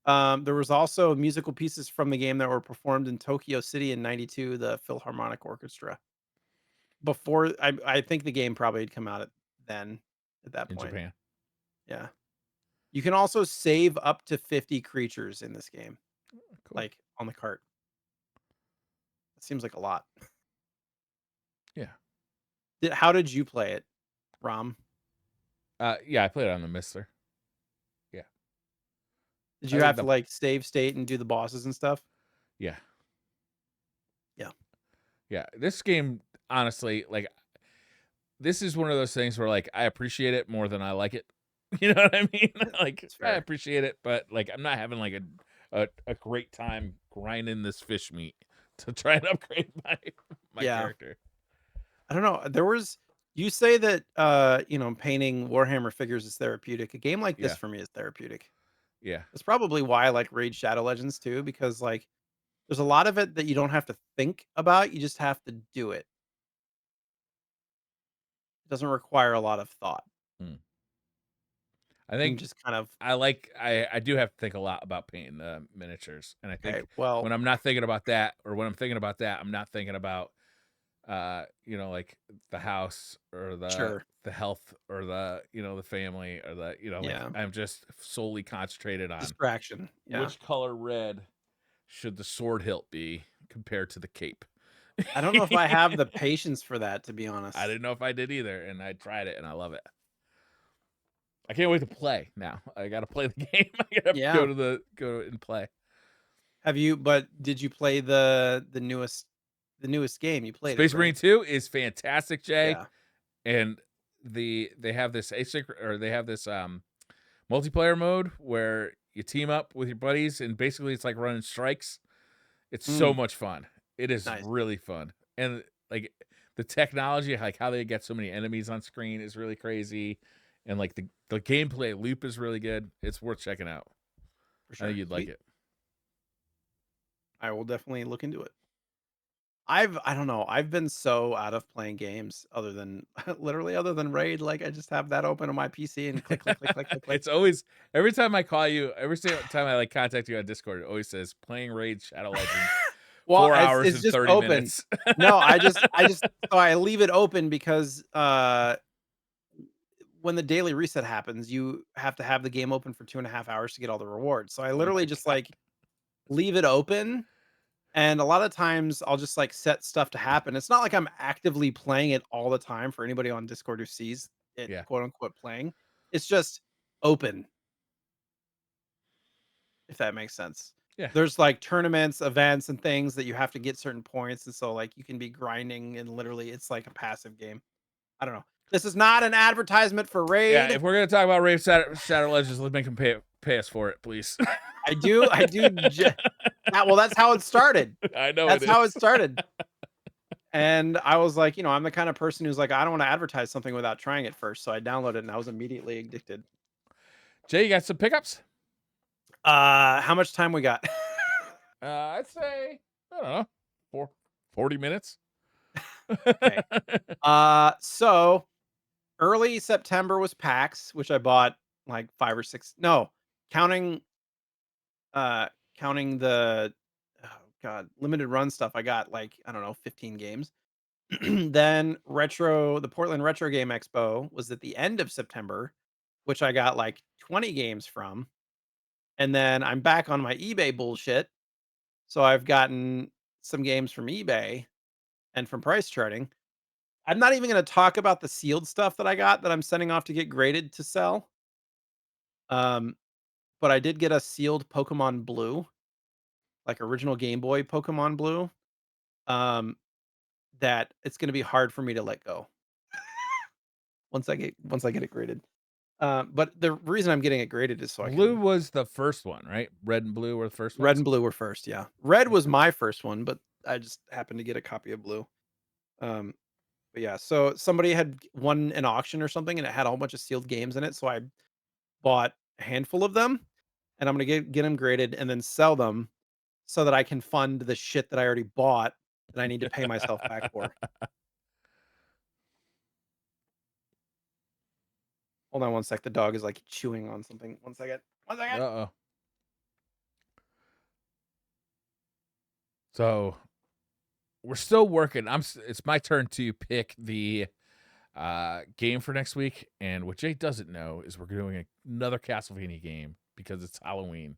There was also musical pieces from the game that were performed in Tokyo City in '92, the Philharmonic Orchestra. Before I think the game probably had come out at that In point. Japan. Yeah. You can also save up to 50 creatures in this game, Cool. like on the cart. It seems like a lot. Yeah. How did you play it, Rom? Yeah, I played it on the Mister. Yeah. Did I you think have to the like save state and do the bosses and stuff? Yeah. Yeah. Yeah. This game, honestly, like, this is one of those things where, like, I appreciate it more than I like it. You know what I mean? Like, It's I fair. appreciate it, but, like, I'm not having, like, a great time grinding this fish meat to try and upgrade my Yeah. character. I don't know. You say that painting Warhammer figures is therapeutic. A game like this Yeah. for me is therapeutic. Yeah. That's probably why I like Raid Shadow Legends too, because like there's a lot of it that you don't have to think about, you just have to do it. It doesn't require a lot of thought. Hmm. I You can think just kind of I do have to think a lot about painting the miniatures, and I okay, think well, when I'm not thinking about that, or when I'm thinking about that, I'm not thinking about like the house or sure. the health or the family or like Yeah. I'm just solely concentrated on Distraction. Yeah. which color red should the sword hilt be compared to the cape. I don't know if I have the patience for that, to be I honest. didn't know if I did either, and I tried it and I love it. I can't wait to play now. I gotta play the game. I gotta Yeah. go and play. Did you play the newest game? You played it, Space Marine right? 2 is fantastic, Jay. Yeah. And they have this multiplayer mode where you team up with your buddies and basically it's like running strikes. It's so Mm, much fun. It is nice. really fun. And like the technology, like how they get so many enemies on screen is really crazy. And like the gameplay loop is really good. It's worth checking out. For I think sure. you'd like Sweet. it. I will definitely look into it. I don't know. I've been so out of playing games other than literally other than Raid. Like I just have that open on my PC and click, click, click, click, click, click. It's always every time I call you, every single time I like contact you on Discord, it always says playing Raid Shadow Legends Well, 4 hours it's and just 30 open. minutes. No, I just so I leave it open because when the daily reset happens, you have to have the game open for 2.5 hours to get all the rewards. So I Oh literally my just god. like leave it open. And a lot of times I'll just like set stuff to happen. It's not like I'm actively playing it all the time for anybody on Discord who sees it Yeah. quote unquote playing. It's just open, if that makes sense. Yeah. There's like tournaments, events, and things that you have to get certain points. And so like you can be grinding and literally it's like a passive game. I don't know. This is not an advertisement for Raid. Yeah, if we're gonna talk about Raid Shadow Legends, let's make them pay us for it, please. I do. Well, that's how it started. I know That's it how is. it started. And I was like, I'm the kind of person who's like, I don't want to advertise something without trying it first. So I downloaded it and I was immediately addicted. Jay, you got some pickups? How much time we got? I'd say, I don't know, 40 minutes. Okay. So early September was PAX, which I bought like 5 or 6. No, counting counting the limited run stuff. I got like, I don't know, 15 games. Then the Portland Retro Game Expo was at the end of September, which I got like 20 games from. And then I'm back on my eBay bullshit. So I've gotten some games from eBay and from price charting. I'm not even going to talk about the sealed stuff that I got that I'm sending off to get graded to sell. But I did get a sealed Pokemon Blue, like original Game Boy Pokemon Blue. That it's going to be hard for me to let go once I get it graded. But the reason I'm getting it graded is so I Blue can. was the first one, right? Red and blue were the first Red ones. and blue were first, yeah. Red was my first one, but I just happened to get a copy of blue. But yeah, so somebody had won an auction or something, and it had a whole bunch of sealed games in it. So I bought a handful of them, and I'm gonna get them graded and then sell them so that I can fund the shit that I already bought that I need to pay myself back for. Hold on one sec. The dog is like chewing on something. One second. One second. Uh-oh. So we're still working. It's my turn to pick the game for next week. And what Jay doesn't know is we're doing another Castlevania game because it's Halloween.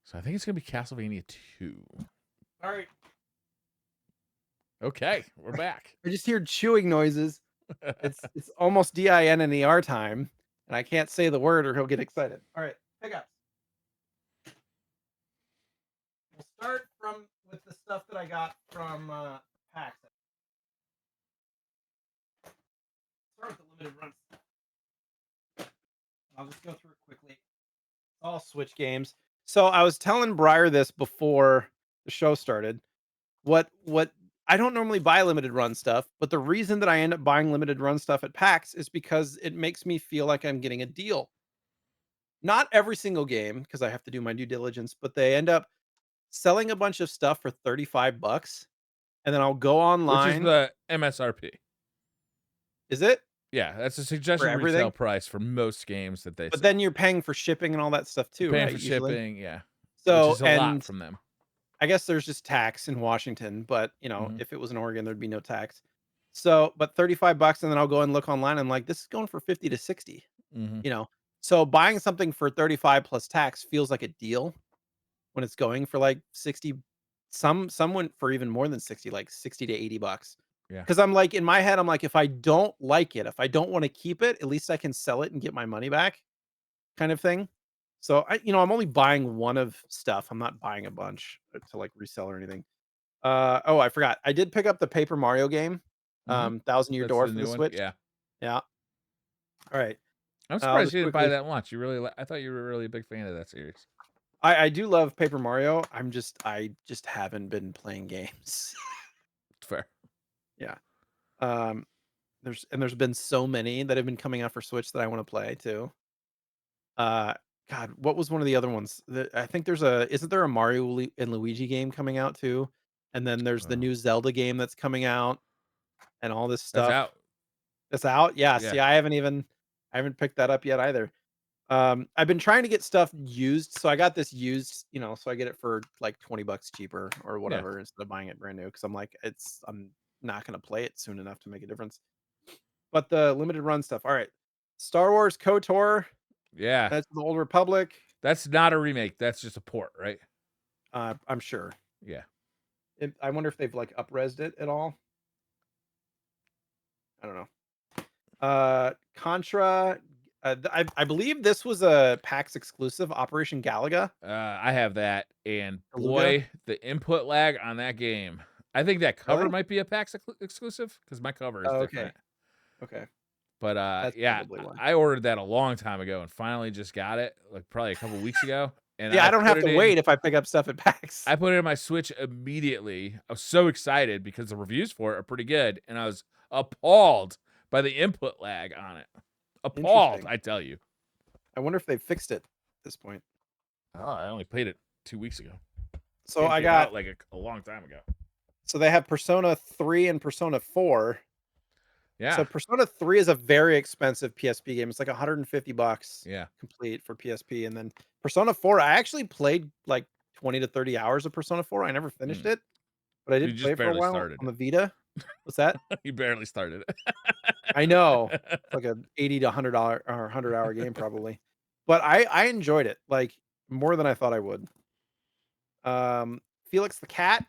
So I think it's gonna be Castlevania 2. All right. Okay, we're back. I just hear chewing noises. It's almost DINNER time, and I can't say the word or he'll get excited. All right, pickups. We'll start with the stuff that I got from PAX. Start with the limited run stuff. I'll just go through it quickly. All Switch games. So I was telling Briar this before the show started. What I don't normally buy limited run stuff, but the reason that I end up buying limited run stuff at PAX is because it makes me feel like I'm getting a deal. Not every single game, because I have to do my due diligence, but they end up selling a bunch of stuff for $35, and then I'll go Which is online. the MSRP. Is it? Yeah, that's a For suggested retail everything? price for most games that they But sell. then you're paying for shipping and all that stuff too, Paying right? for Usually. shipping, yeah. So, which is a lot from them. I guess there's just tax in Washington, but Mhm. if it was in Oregon, there'd be no tax. So, but $35, and then I'll go and look online. I'm like, this is going for 50 to 60. Mhm. So buying something for 35 plus tax feels like a deal when it's going for like 60. Some went for even more than 60, like 60 to $80. Yeah. Because I'm like, in my head, I'm like, if I don't like it, if I don't want to keep it, at least I can sell it and get my money back, kind of thing. So I'm only buying one of stuff. I'm not buying a bunch to like resell or anything. Oh, I forgot. I did pick up the Paper Mario game, Mhm. Thousand Year That's Door the for new the one. Switch. Yeah. Yeah. All right. I'm I'll surprised just you didn't buy quickly. that much. I thought you were really a big fan of that series. I do love Paper Mario. I just haven't been playing games. Fair. Yeah. Um. There's been so many that have been coming out for Switch that I want to play too. Uh. God, what was one of the other ones? I think isn't there a Mario and Luigi game coming out too? And then there's the Oh. new Zelda game that's coming out, and all this That's stuff. out. That's out. Yeah. Yeah. See, I haven't picked that up yet either. I've been trying to get stuff used, so I got this used, so I get it for like $20 cheaper or whatever instead of buying it brand new. Because I'm like, I'm not gonna play it soon enough to make a difference. But the limited run stuff, all right. Star Wars KOTOR, Yeah. that's the Old Republic. That's not a remake. That's just a port, right? I'm sure. Yeah. I wonder if they've like up-resed it at all. I don't know. Contra. I believe this was a PAX exclusive, Operation Galaga. I have that, and Galuga? boy, the input lag on that game. I think that cover Really? might be a PAX exclusive because my cover is Oh, okay. different. Okay. But That's yeah, probably why. I ordered that a long time ago and finally just got it like probably a couple weeks ago. And Yeah, I I don't put have it to in. wait if I pick up stuff at PAX. I put it in my Switch immediately. I was so excited because the reviews for it are pretty good, and I was appalled by the input lag on it. Appalled, Interesting. I tell you. I wonder if they fixed it at this point. Oh, I only played it 2 weeks ago. So Game I came got out like a long time ago. so they have Persona 3 and Persona 4. Yeah, So Persona 3 is a very expensive PSP game. It's like $150 yeah. complete for PSP. And then Persona 4, I actually played like 20 to 30 hours of Persona 4. I never finished Mm. it, but I You did play just it for a barely while started on the it. Vita. What's that? You barely started I know. it. It's like a 80 to $100 or 100-hour game probably. But I enjoyed it like more than I thought I would. Felix the Cat,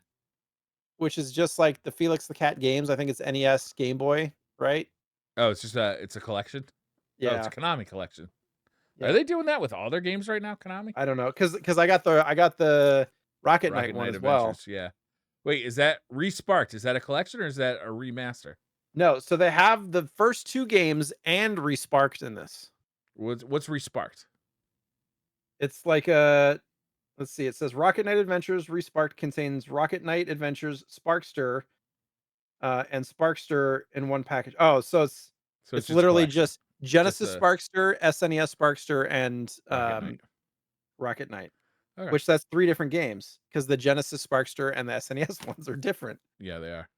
which is just like the Felix the Cat games. I think it's NES, Game Boy, right? Oh, it's a collection? Oh, it's a Yeah. Konami collection. Are Yeah. they doing that with all their games right now, Konami? I don't know, cause I got the Rocket Knight Rocket one Knight as well. Adventures, yeah. Wait, is that Resparked? Is that a collection or is that a remaster? No, so they have the first 2 games and Resparked in this. What's Resparked? It's like a let's see, it says Rocket Knight Adventures Resparked contains Rocket Knight Adventures Sparkster, and Sparkster in one package. Oh, so So it's it's just a literally collection. just Just Genesis a Sparkster, SNES Sparkster, and, Rocket Knight. Rocket Knight, Okay. which that's 3 different games because the Genesis Sparkster and the SNES ones are different. Yeah, they are.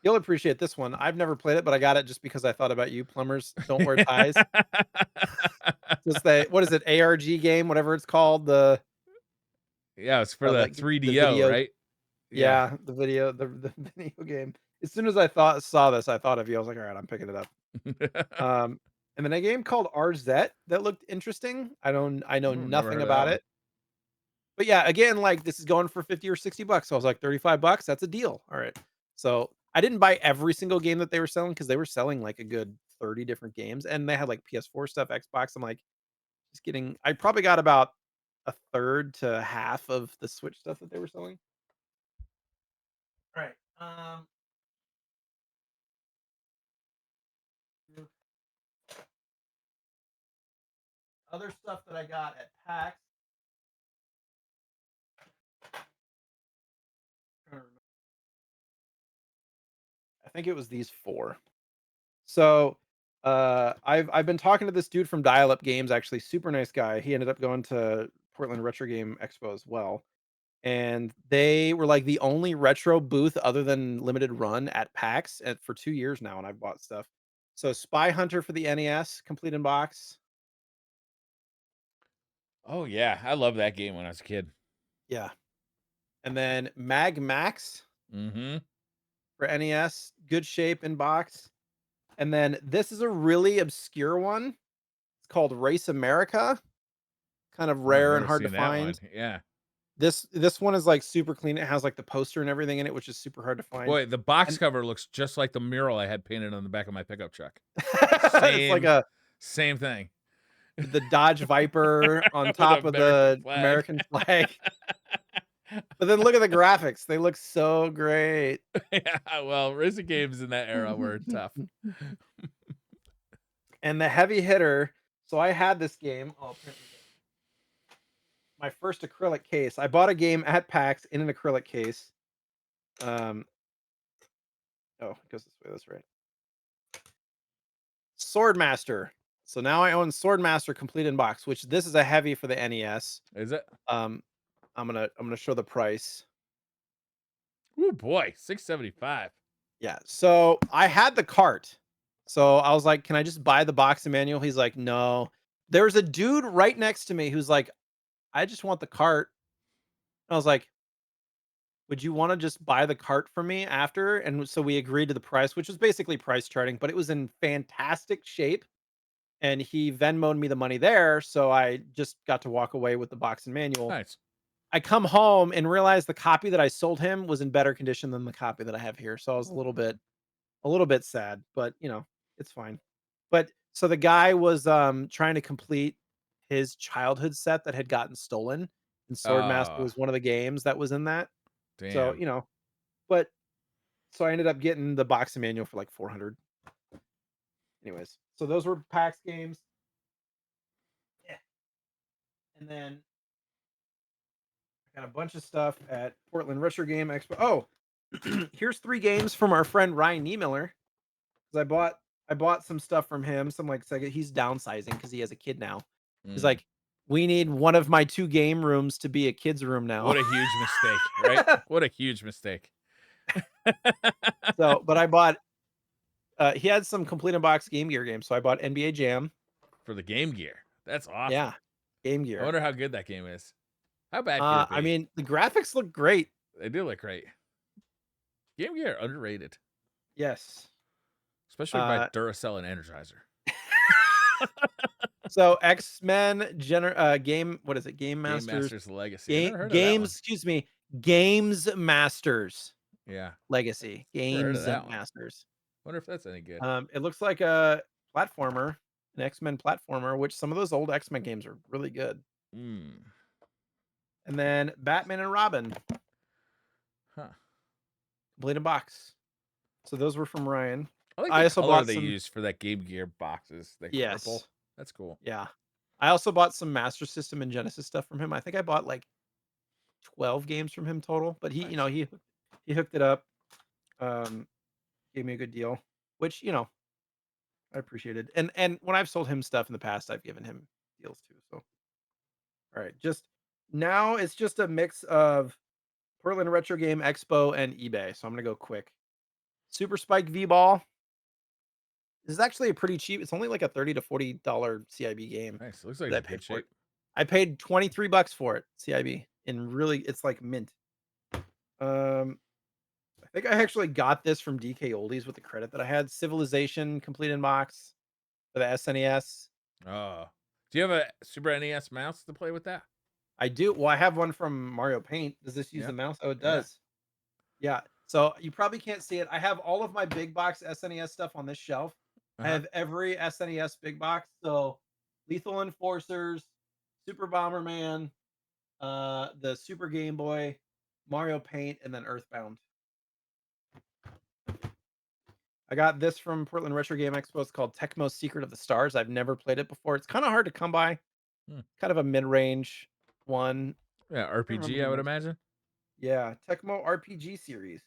You'll appreciate this one. I've never played it, but I got it just because I thought about you. Plumbers don't wear ties. Just that what is it? ARG game, whatever it's called. The Yeah, it's for the like the 3DO, video. right? Yeah. Yeah, the video, the video game. As soon as I saw this, I thought of you. I was like, all right, I'm picking it up. Um, and then a game called RZ that looked interesting. I know Never nothing heard of that about one. it. But yeah, again, like this is going for 50 or 60 bucks. So I was like, $35, that's a deal. All right. So I didn't buy every single game that they were selling because they were selling like a good 30 different games and they had like PS4 stuff, Xbox. I'm like, just kidding. I probably got about a third to half of the Switch stuff that they were selling. All right. Other stuff that I got at PAX. I think it was these 4. So, I've been talking to this dude from Dial Up Games, actually, super nice guy. He ended up going to Portland Retro Game Expo as well, and they were like the only retro booth other than limited run at PAX for 2 years now, and I've bought stuff. So, Spy Hunter for the NES, complete in box. Oh yeah, I love that game when I was a kid. Yeah, and then Mag Max Mhm. for NES, good shape in box. And then this is a really obscure one. It's called Race America. Kind of Oh, I've rare and never hard to seen that one. find. Yeah. This one is like super clean. It has like the poster and everything in it, which is super hard to find. Boy, the box And cover looks just like the mural I had painted on the back of my pickup truck. it's like Same a same thing. the Dodge Viper on With top of American the flag. American flag. But then look at the graphics. They look so great. Yeah, well, racing games in that era were tough. And the heavy hitter. So I had this game. Oh, my first acrylic case. I bought a game at PAX in an acrylic case. Um, oh, it goes this way. That's right. Swordmaster. So now I own Swordmaster complete in box, which this is a heavy for the NES. Is it? Um, I'm gonna show the price. Oh boy, 675. Yeah. So I had the cart. So I was like, can I just buy the box and manual? He's like, no. There's a dude right next to me who's like, I just want the cart. I was like, would you want to just buy the cart from me after? And so we agreed to the price, which was basically price charting, but it was in fantastic shape. And he Venmoed me the money there. So I just got to walk away with the box and manual. Nice. I come home and realize the copy that I sold him was in better condition than the copy that I have here. So I was a little bit sad, but you know, it's fine. But so the guy was trying to complete his childhood set that had gotten stolen, and Swordmaster Oh, was one of the games that was in that. So, damn. you know, but so I ended up getting the box and manual for like 400. Anyways, So those were PAX games. Yeah. And then I got a bunch of stuff at Portland Retro Game Expo. Oh, here's 3 games from our friend Ryan Niemiller. Because I bought some stuff from him, some like Sega. He's downsizing because he has a kid now. He's Mm. like, we need one of my 2 game rooms to be a kid's room now. What a huge mistake, right? What a huge mistake. So, but I bought. He had some complete in box Game Gear games, so I bought NBA Jam. For the Game Gear. That's awesome. Yeah, Game I Gear. wonder how good that game is. How bad could it be? I mean, the graphics look great. They do look great. Game Gear underrated, Yes. especially by Duracell and Energizer. So X-Men game, what is it? Game Masters. Game Masters Legacy. I never heard of that Games, one. excuse me. Games Masters Yeah. Legacy. Never heard of Games that one. Masters. Wonder if that's any good. It looks like a platformer, an X-Men platformer, which some of those old X-Men games are really good. Mm. And then Batman and Robin, Huh. complete in box. So those were from Ryan. I like I the also color bought they some- used for that Game Gear boxes. The Yes. purple. That's cool. Yeah. I also bought some Master System and Genesis stuff from him. I think I bought like 12 games from him total, but he, Nice. you know, he hooked it up. Gave me a good deal, which, you know, I appreciated. And when I've sold him stuff in the past, I've given him deals too. So all right, just now it's just a mix of Portland Retro Game Expo and eBay. So I'm gonna go quick. Super Spike V-Ball. This is actually a pretty cheap. It's only like a $30 to $40 CIB game. Nice. Looks like that it's I in paid good for it. shape. I paid $23 for it, CIB, and really, it's like mint. I think I actually got this from DK Oldies with the credit that I had. Civilization complete in box for the SNES. Oh. Do you have a Super NES mouse to play with that? I do. Well, I have one from Mario Paint. Does this use Yeah. the mouse? Oh, it Yeah. does. Yeah. So you probably can't see it. I have all of my big box SNES stuff on this shelf. I have every SNES big box. So Lethal Enforcers, Super Bomberman, the Super Game Boy, Mario Paint, and then Earthbound. I got this from Portland Retro Game Expo. It's called Tecmo's Secret of the Stars. I've never played it before. It's kind of hard to come by. Kind of a mid-range one. Yeah, RPG, I would imagine. Yeah, Tecmo RPG series.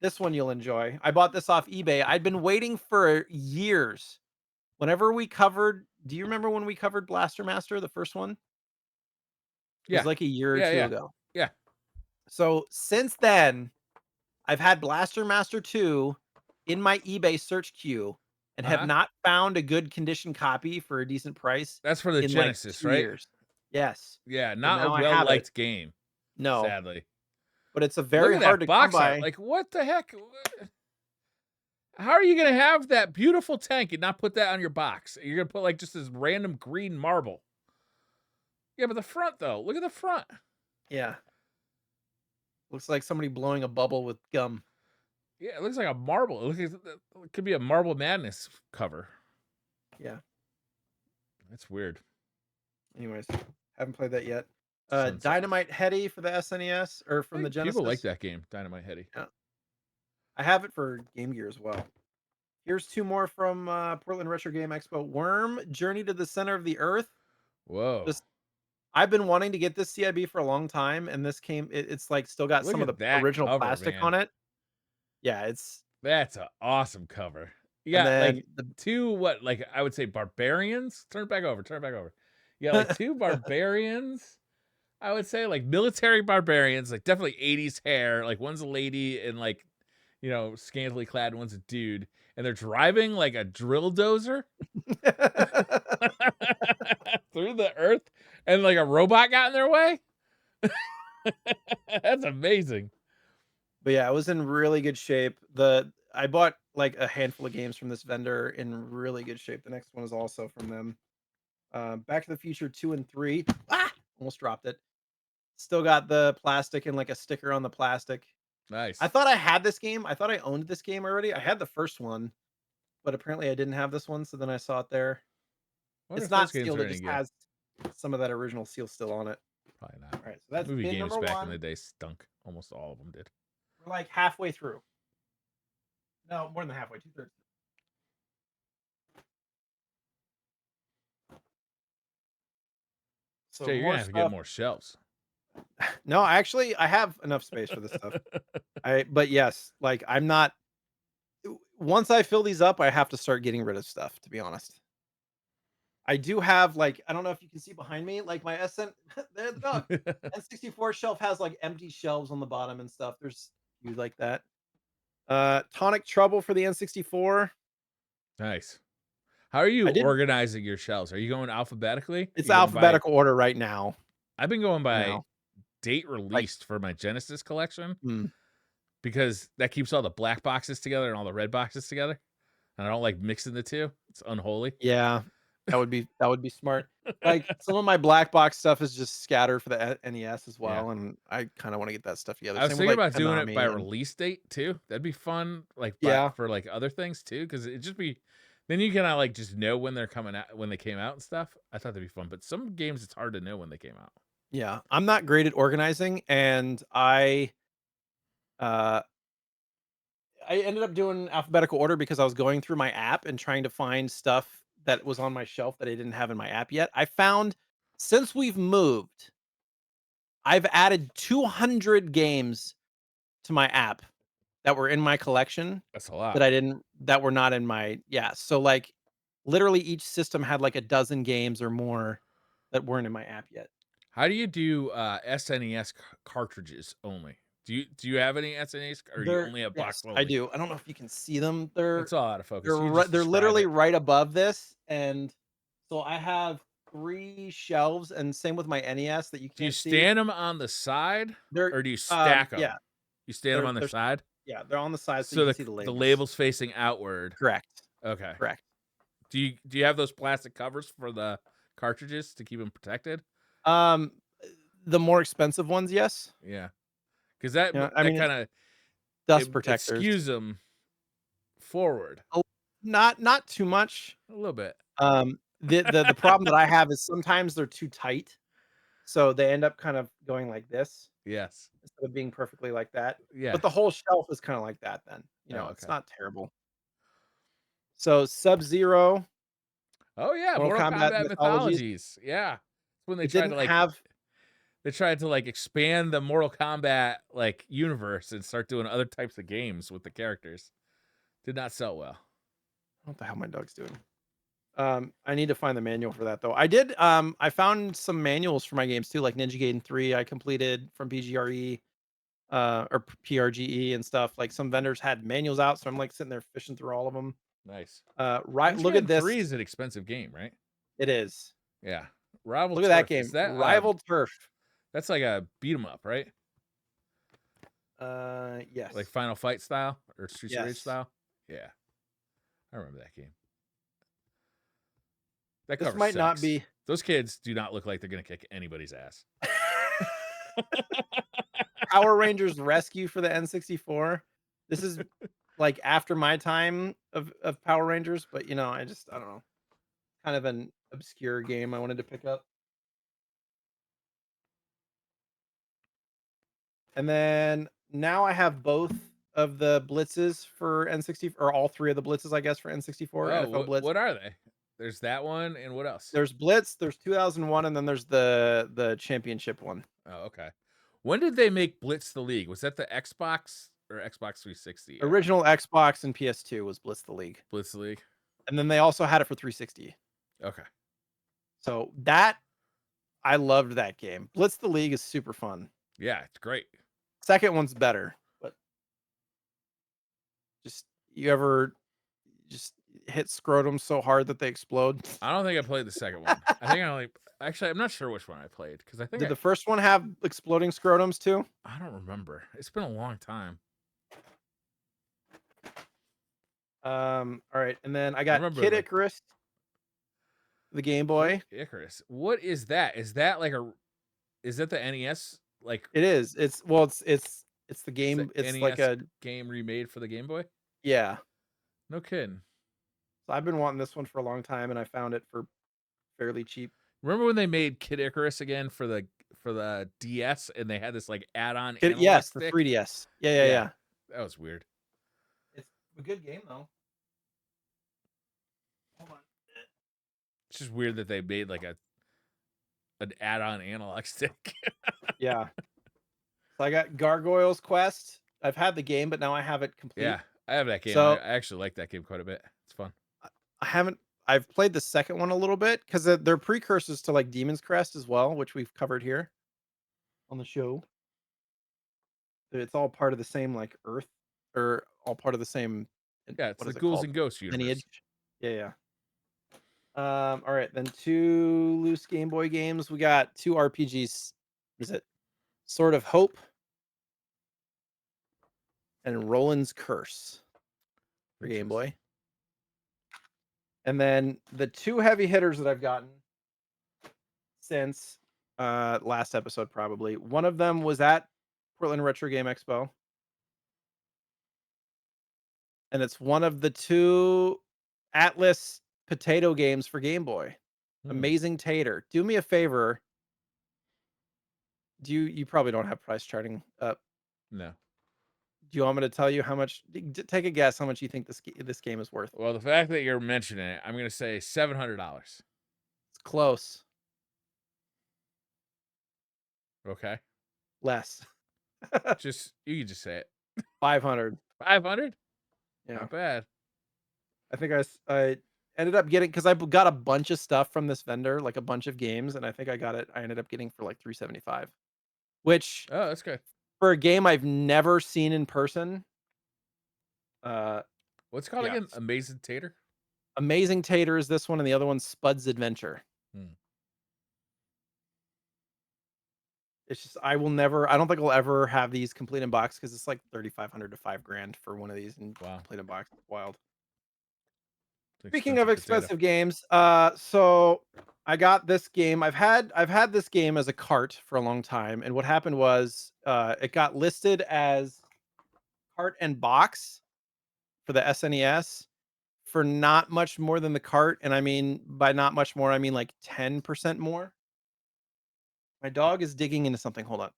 This one you'll enjoy. I bought this off eBay. I'd been waiting for years. Whenever we covered, do you remember when we covered Blaster Master, the first one? It was like a year or two ago. Yeah. So since then, I've had Blaster Master 2 in my eBay search queue and have not found a good condition copy for a decent price. That's for the Genesis, right? Years. Yes. Yeah, not a now I have well-liked game. No. Sadly. But it's a very Look at hard that to come box by. art. Like, what the heck? How are you going to have that beautiful tank and not put that on your box? You're going to put like just this random green marble. Yeah, but the front though. Look at the front. Yeah. Looks like somebody blowing a bubble with gum. Yeah, it looks like a marble. It could be a Marble Madness cover. Yeah. That's weird. Anyways, haven't played that yet. Sunset. Dynamite Heady for the SNES or from the Genesis. People like that game, Dynamite Heady. Yeah. I have it for Game Gear as well. Here's 2 more from Portland Retro Game Expo. Worm, Journey to the Center of the Earth. Whoa. I've been wanting to get this CIB for a long time, and this came. It's like still got Look some of at the that original cover, plastic man. on it. Yeah, That's an awesome cover. You got like the 2 what, like I would say barbarians. Turn it back over. You got like 2 barbarians. I would say like military barbarians, like definitely 80s hair. Like one's a lady and like, you know, scantily clad, one's a dude, and they're driving like a drill dozer through the earth, and like a robot got in their way. That's amazing. But yeah, it was in really good shape. I bought like a handful of games from this vendor in really good shape. The next one is also from them. Back to the Future 2 and 3. Almost dropped it. Still got the plastic and like a sticker on the plastic. Nice. I thought I had this game. I thought I owned this game already. I had the first one, but apparently I didn't have this one. So then I saw it there. It's not sealed. It just has some of that original seal still on it. Probably not. All right, so that's movie bin games number back 1. in the day stunk. Almost all of them did. We're like halfway through. No, more than halfway. 2/3. So Jay, you're more gonna have to get stuff. more shelves. No, actually, I have enough space for this stuff. But yes, like I'm not. Once I fill these up, I have to start getting rid of stuff. To be honest, I do have like I don't know if you can see behind me, like my SN. There's the dog. N64 shelf has like empty shelves on the bottom and stuff. There's you like that. Tonic Trouble for the N64. Nice. How are you I did. organizing your shelves? Are you going alphabetically? It's You going by? alphabetical order right now. I've been going For by now, date like released for my Genesis collection hmm, because that keeps all the black boxes together and all the red boxes together. And I don't like mixing the two. It's unholy. yeah, that would be smart. Like some of my black box stuff is just scattered for the NES as Yeah. well, and I kind of want to get that stuff together. I was Same with thinking like about doing it by Konami and release date too. That'd be fun, like yeah, for like other things too, because it just be then you can like just know when they're coming out when they came out and stuff. I thought that'd be fun, but some games it's hard to know when they came out. yeah. I'm not great at organizing, and uh I ended up doing alphabetical order because I was going through my app and trying to find stuff that was on my shelf that I didn't have in my app yet. I found since we've moved, I've added 200 games to my app that were in my collection That's a lot. that were not in my yeah. So like literally each system had like a dozen games or more that weren't in my app yet. How do you do SNES cartridges only? Do you have any SNES or you They're only have box yes, I only? do. I don't know if you can see them. It's all out of focus. They're You can just they're describe literally it. right above this, and so I have 3 shelves, and same with my NES that you Do you can't see. stand them on the side They're or do you stack yeah, them? You stand them they're on the they're side? yeah, they're on the side so you So can see the the labels. label's facing outward. Correct, Okay. correct. Do you have those plastic covers for the cartridges to keep them protected? Um, the more expensive ones, yes. Yeah, because that Yeah, I that mean, kind of dust it protectors. skews them forward Oh, not too much. a little bit. The problem that I have is sometimes they're too tight, so they end up kind of going like this Yes. instead of being perfectly like that. Yeah. But the whole shelf is kinda like that then, Oh, it's okay. not terrible. So, Sub-Zero, Oh yeah, Mortal Mortal Kombat Kombat Mythologies, Mythologies. Yeah, it's when it didn't have they tried to like expand the Mortal Kombat like universe and start doing other types of games with the characters. Did not sell well. what the hell my dog's doing? I need to find the manual for that though. I found some manuals for my games too, like Ninja Gaiden 3 I completed from PGRE, or PRGE and stuff. Like some vendors had manuals out, so I'm like sitting there fishing through all of them. Nice. Right, Ninja look at Gaiden this. 3 is an expensive game, right? It is. Yeah. Rival Look at that Turf. Is game. that Rival Turf. that's like a beat 'em up, right? Yes. Like Final Fight style or Streets of Rage Yes. style? Yeah. I remember that game. That This cover might not sucks. be Those kids do not look like they're gonna kick anybody's ass. Power Rangers Rescue for the N64. This is like after my time of Power Rangers, but I don't know. Kind of an obscure game I wanted to pick up. And then now I have both of the blitzes for N64, or all 3 of the blitzes, I guess, for N64, Oh, NFL Blitz. what are they? There's that one and what else? There's Blitz, there's 2001, and then there's the championship one. Oh, okay. When did they make Blitz the League? Was that the Xbox or Xbox 360 era? Original Xbox and PS2 was Blitz the League. Blitz the League. And then they also had it for 360. Okay. So I loved that game. Blitz the League is super fun. Yeah, it's great. Second one's better, but you ever just hit scrotum so hard that they explode? I don't think I played the second one. I think I only actually I'm not sure which one I played because I think Did the first one have exploding scrotums too? I don't remember. It's been a long time. All right, and then I I got remember Kid like Icarus, the Game Boy. Icarus. What is that? Is that like is that the NES like It is. It's the it's the game. It's like NES a game remade for the Game Boy? yeah. No kidding. So I've been wanting this one for a long time, and I found it for fairly cheap. Remember when they made Kid Icarus again for the DS and they had this like add-on analog Yes, the stick? 3DS. Yeah. That was weird. It's a good game though. Hold on. It's just weird that they made like an add-on analog stick. Yeah. So I got Gargoyles Quest. I've had the game, but now I have it complete. Yeah, I have that game. I So actually like that game quite a bit. It's fun. I haven't. I've played the second one a little bit because they're precursors to like Demon's Crest as well, which we've covered here on the show. It's all part of the same like Earth, or all part of the same. Yeah, it's What the is it Ghouls called? and Ghosts universe. Lineage. Yeah, yeah. All right, then 2 loose Game Boy games. We got 2 RPGs. What is it? Sword of Hope and Roland's Curse for Game Boy. And then the 2 heavy hitters that I've gotten since last episode, probably. One of them was at Portland Retro Game Expo. And it's one of the 2 Atlas potato games for Game Boy. Amazing Tater. Do me a favor. You probably don't have price charting up. No. Do you want me to tell you how much? Take a guess how much you think this game is worth. Well, the fact that you're mentioning it, I'm going to say $700. It's close. Okay. Less. You can just say it. 500. 500? Yeah. Not bad. I think I ended up getting, because I got a bunch of stuff from this vendor, like a bunch of games, and I think I ended up getting for like 375, which Oh, that's good. for a game I've never seen in person. What's it called Yeah. again? Amazing Tater? Amazing Tater is this one, and the other one's Spud's Adventure. It's just I don't think I'll ever have these complete in box because it's like 3,500 to $5,000 for one of these in complete in box. It's wild. Speaking of expensive games, so I got this game. I've had this game as a cart for a long time, and what happened was it got listed as cart and box for the SNES for not much more than the cart, and I mean by not much more, I mean like 10% more. My dog is digging into something. Hold on.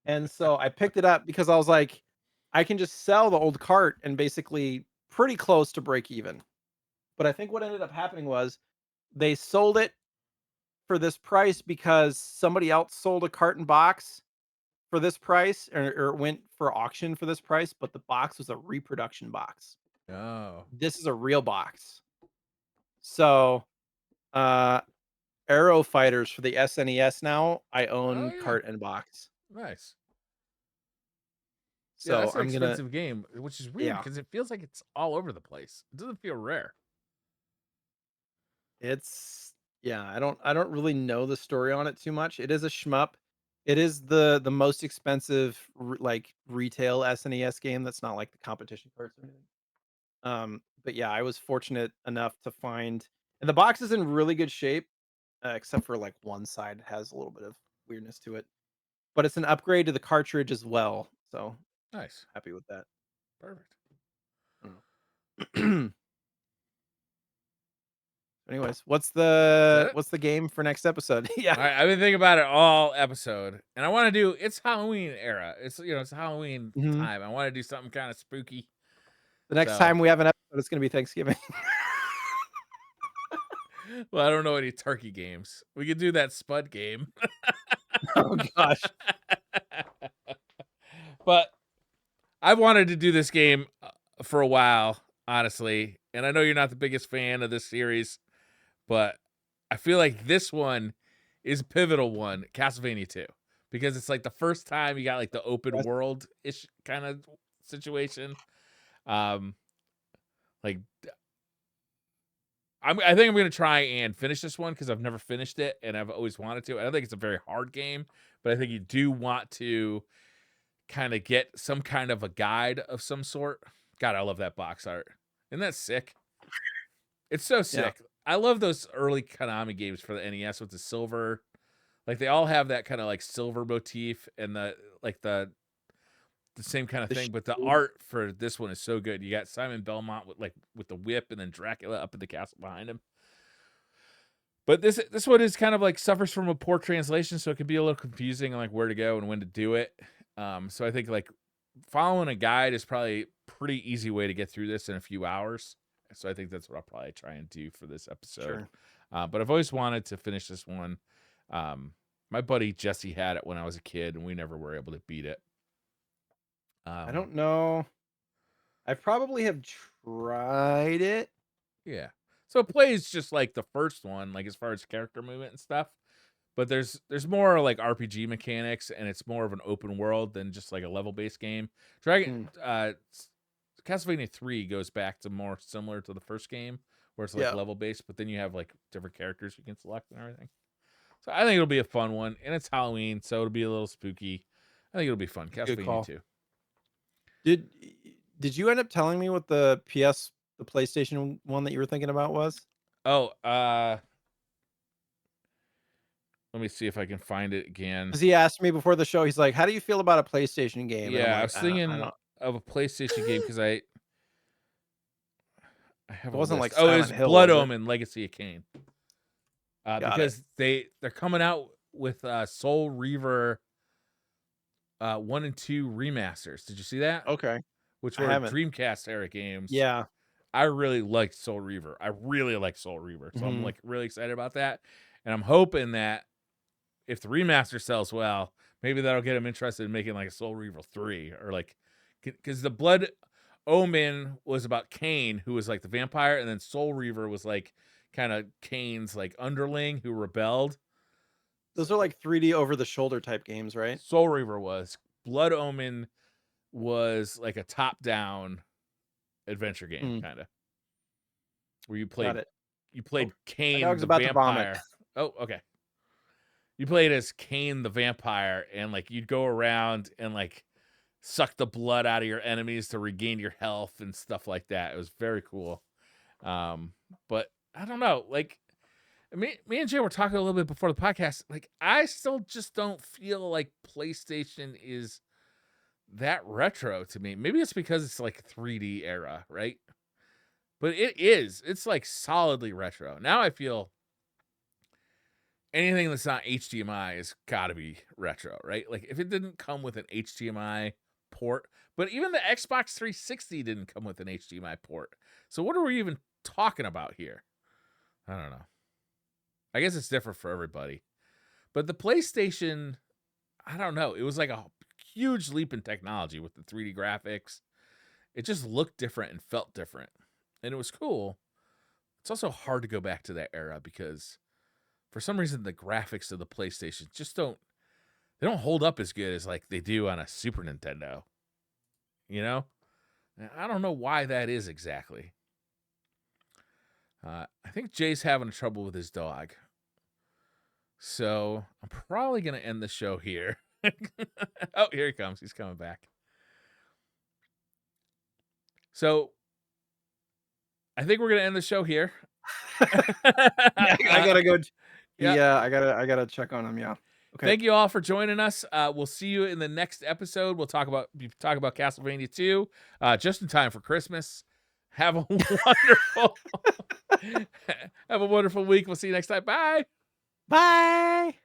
And so I picked it up because I was like, I can just sell the old cart and basically pretty close to break even. But I think what ended up happening was they sold it for this price because somebody else sold a carton box for this price, or went for auction for this price, but the box was a reproduction box. Oh. This is a real box. So Aero Fighters for the SNES now, I own cart and box. Nice. So yeah, that's an I'm gonna expensive game, which is weird because it feels like it's all over the place. It doesn't feel rare. It's I don't really know the story on it too much. It is a shmup. It is the most expensive like retail SNES game that's not like the competition cards or anything. But yeah, I was fortunate enough to find, and the box is in really good shape, except for like one side has a little bit of weirdness to it. But it's an upgrade to the cartridge as well, so Nice. happy with that. Perfect. Anyways, what's the game for next episode? Yeah. All right, I've been thinking about it all episode, and I want to do. It's Halloween era. It's it's Halloween time. I want to do something kind of spooky. The next time we have an episode, it's gonna be Thanksgiving. Well, I don't know any turkey games. We could do that Spud game. Oh gosh. But I wanted to do this game for a while, honestly, and I know you're not the biggest fan of this series, but I feel like this one is a pivotal one, Castlevania 2, because it's like the first time you got like the open world ish kind of situation. Like I think I'm gonna try and finish this one because I've never finished it and I've always wanted to. I don't think it's a very hard game, but I think you do want to kind of get some kind of a guide of some sort. God, I love that box art. Isn't that sick? It's so sick. Yeah. I love those early Konami games for the NES with the silver. Like they all have that kind of like silver motif and the same kind of thing, but the art for this one is so good. You got Simon Belmont with the whip and then Dracula up in the castle behind him. But this one is kind of like suffers from a poor translation, so it can be a little confusing on like where to go and when to do it. So I think like following a guide is probably a pretty easy way to get through this in a few hours. So I think that's what I'll probably try and do for this episode. But I've always wanted to finish this one. My buddy Jesse had it when I was a kid, and we never were able to beat it. I don't know. I probably have tried it. Yeah. So it plays just like the first one, like as far as character movement and stuff. But there's more like RPG mechanics, and it's more of an open world than just like a level-based game. Castlevania 3 goes back to more similar to the first game, where it's like level-based, but then you have like different characters you can select and everything. So I think it'll be a fun one, and it's Halloween, so it'll be a little spooky. I think it'll be fun. Castlevania 2. Did you end up telling me what the PlayStation one that you were thinking about was? Oh, let me see if I can find it again. Because he asked me before the show, he's like, "How do you feel about a PlayStation game?" Yeah, like, I was thinking of a PlayStation game because I have It wasn't list. like Oh, it was Silent Hill, Blood was it? Omen: Legacy of Kain. Got They're coming out with Soul Reaver 1 and 2 remasters. Did you see that? Okay. Which I were haven't. Dreamcast era games. Yeah. I really liked Soul Reaver. I really like Soul Reaver. So I'm Mhm. like really excited about that. And I'm hoping that if the remaster sells well, maybe that'll get him interested in making like a Soul Reaver 3, or like, because the Blood Omen was about Kain, who was like the vampire, and then Soul Reaver was like kind of Kain's like underling who rebelled. Those are like 3D over the shoulder type games, right? Soul Reaver was. Blood Omen was like a top down adventure game, kind of, where you played Kain dog's the about to vomit. vampire. Oh, okay. You played as Kain the vampire, and like you'd go around and like suck the blood out of your enemies to regain your health and stuff like that. It was very cool. But I don't know, like me and Jay were talking a little bit before the podcast. Like, I still just don't feel like PlayStation is that retro to me. Maybe it's because it's like 3D era, right? But it is. It's like solidly retro. Now I feel anything that's not HDMI has got to be retro, right? Like, if it didn't come with an HDMI port, but even the Xbox 360 didn't come with an HDMI port. So what are we even talking about here? I don't know. I guess it's different for everybody. But the PlayStation, I don't know. It was like a huge leap in technology with the 3D graphics. It just looked different and felt different. And it was cool. It's also hard to go back to that era because for some reason the graphics of the PlayStation just don't hold up as good as like they do on a Super Nintendo. You know? I don't know why that is exactly. I think Jay's having trouble with his dog. So I'm probably going to end the show here. Oh, here he comes. He's coming back. So I think we're going to end the show here. I gotta go. Yeah. I gotta check on him. Yeah. Okay. Thank you all for joining us. We'll see you in the next episode. We'll talk about Castlevania 2, just in time for Christmas. Have a wonderful week. We'll see you next time. Bye. Bye.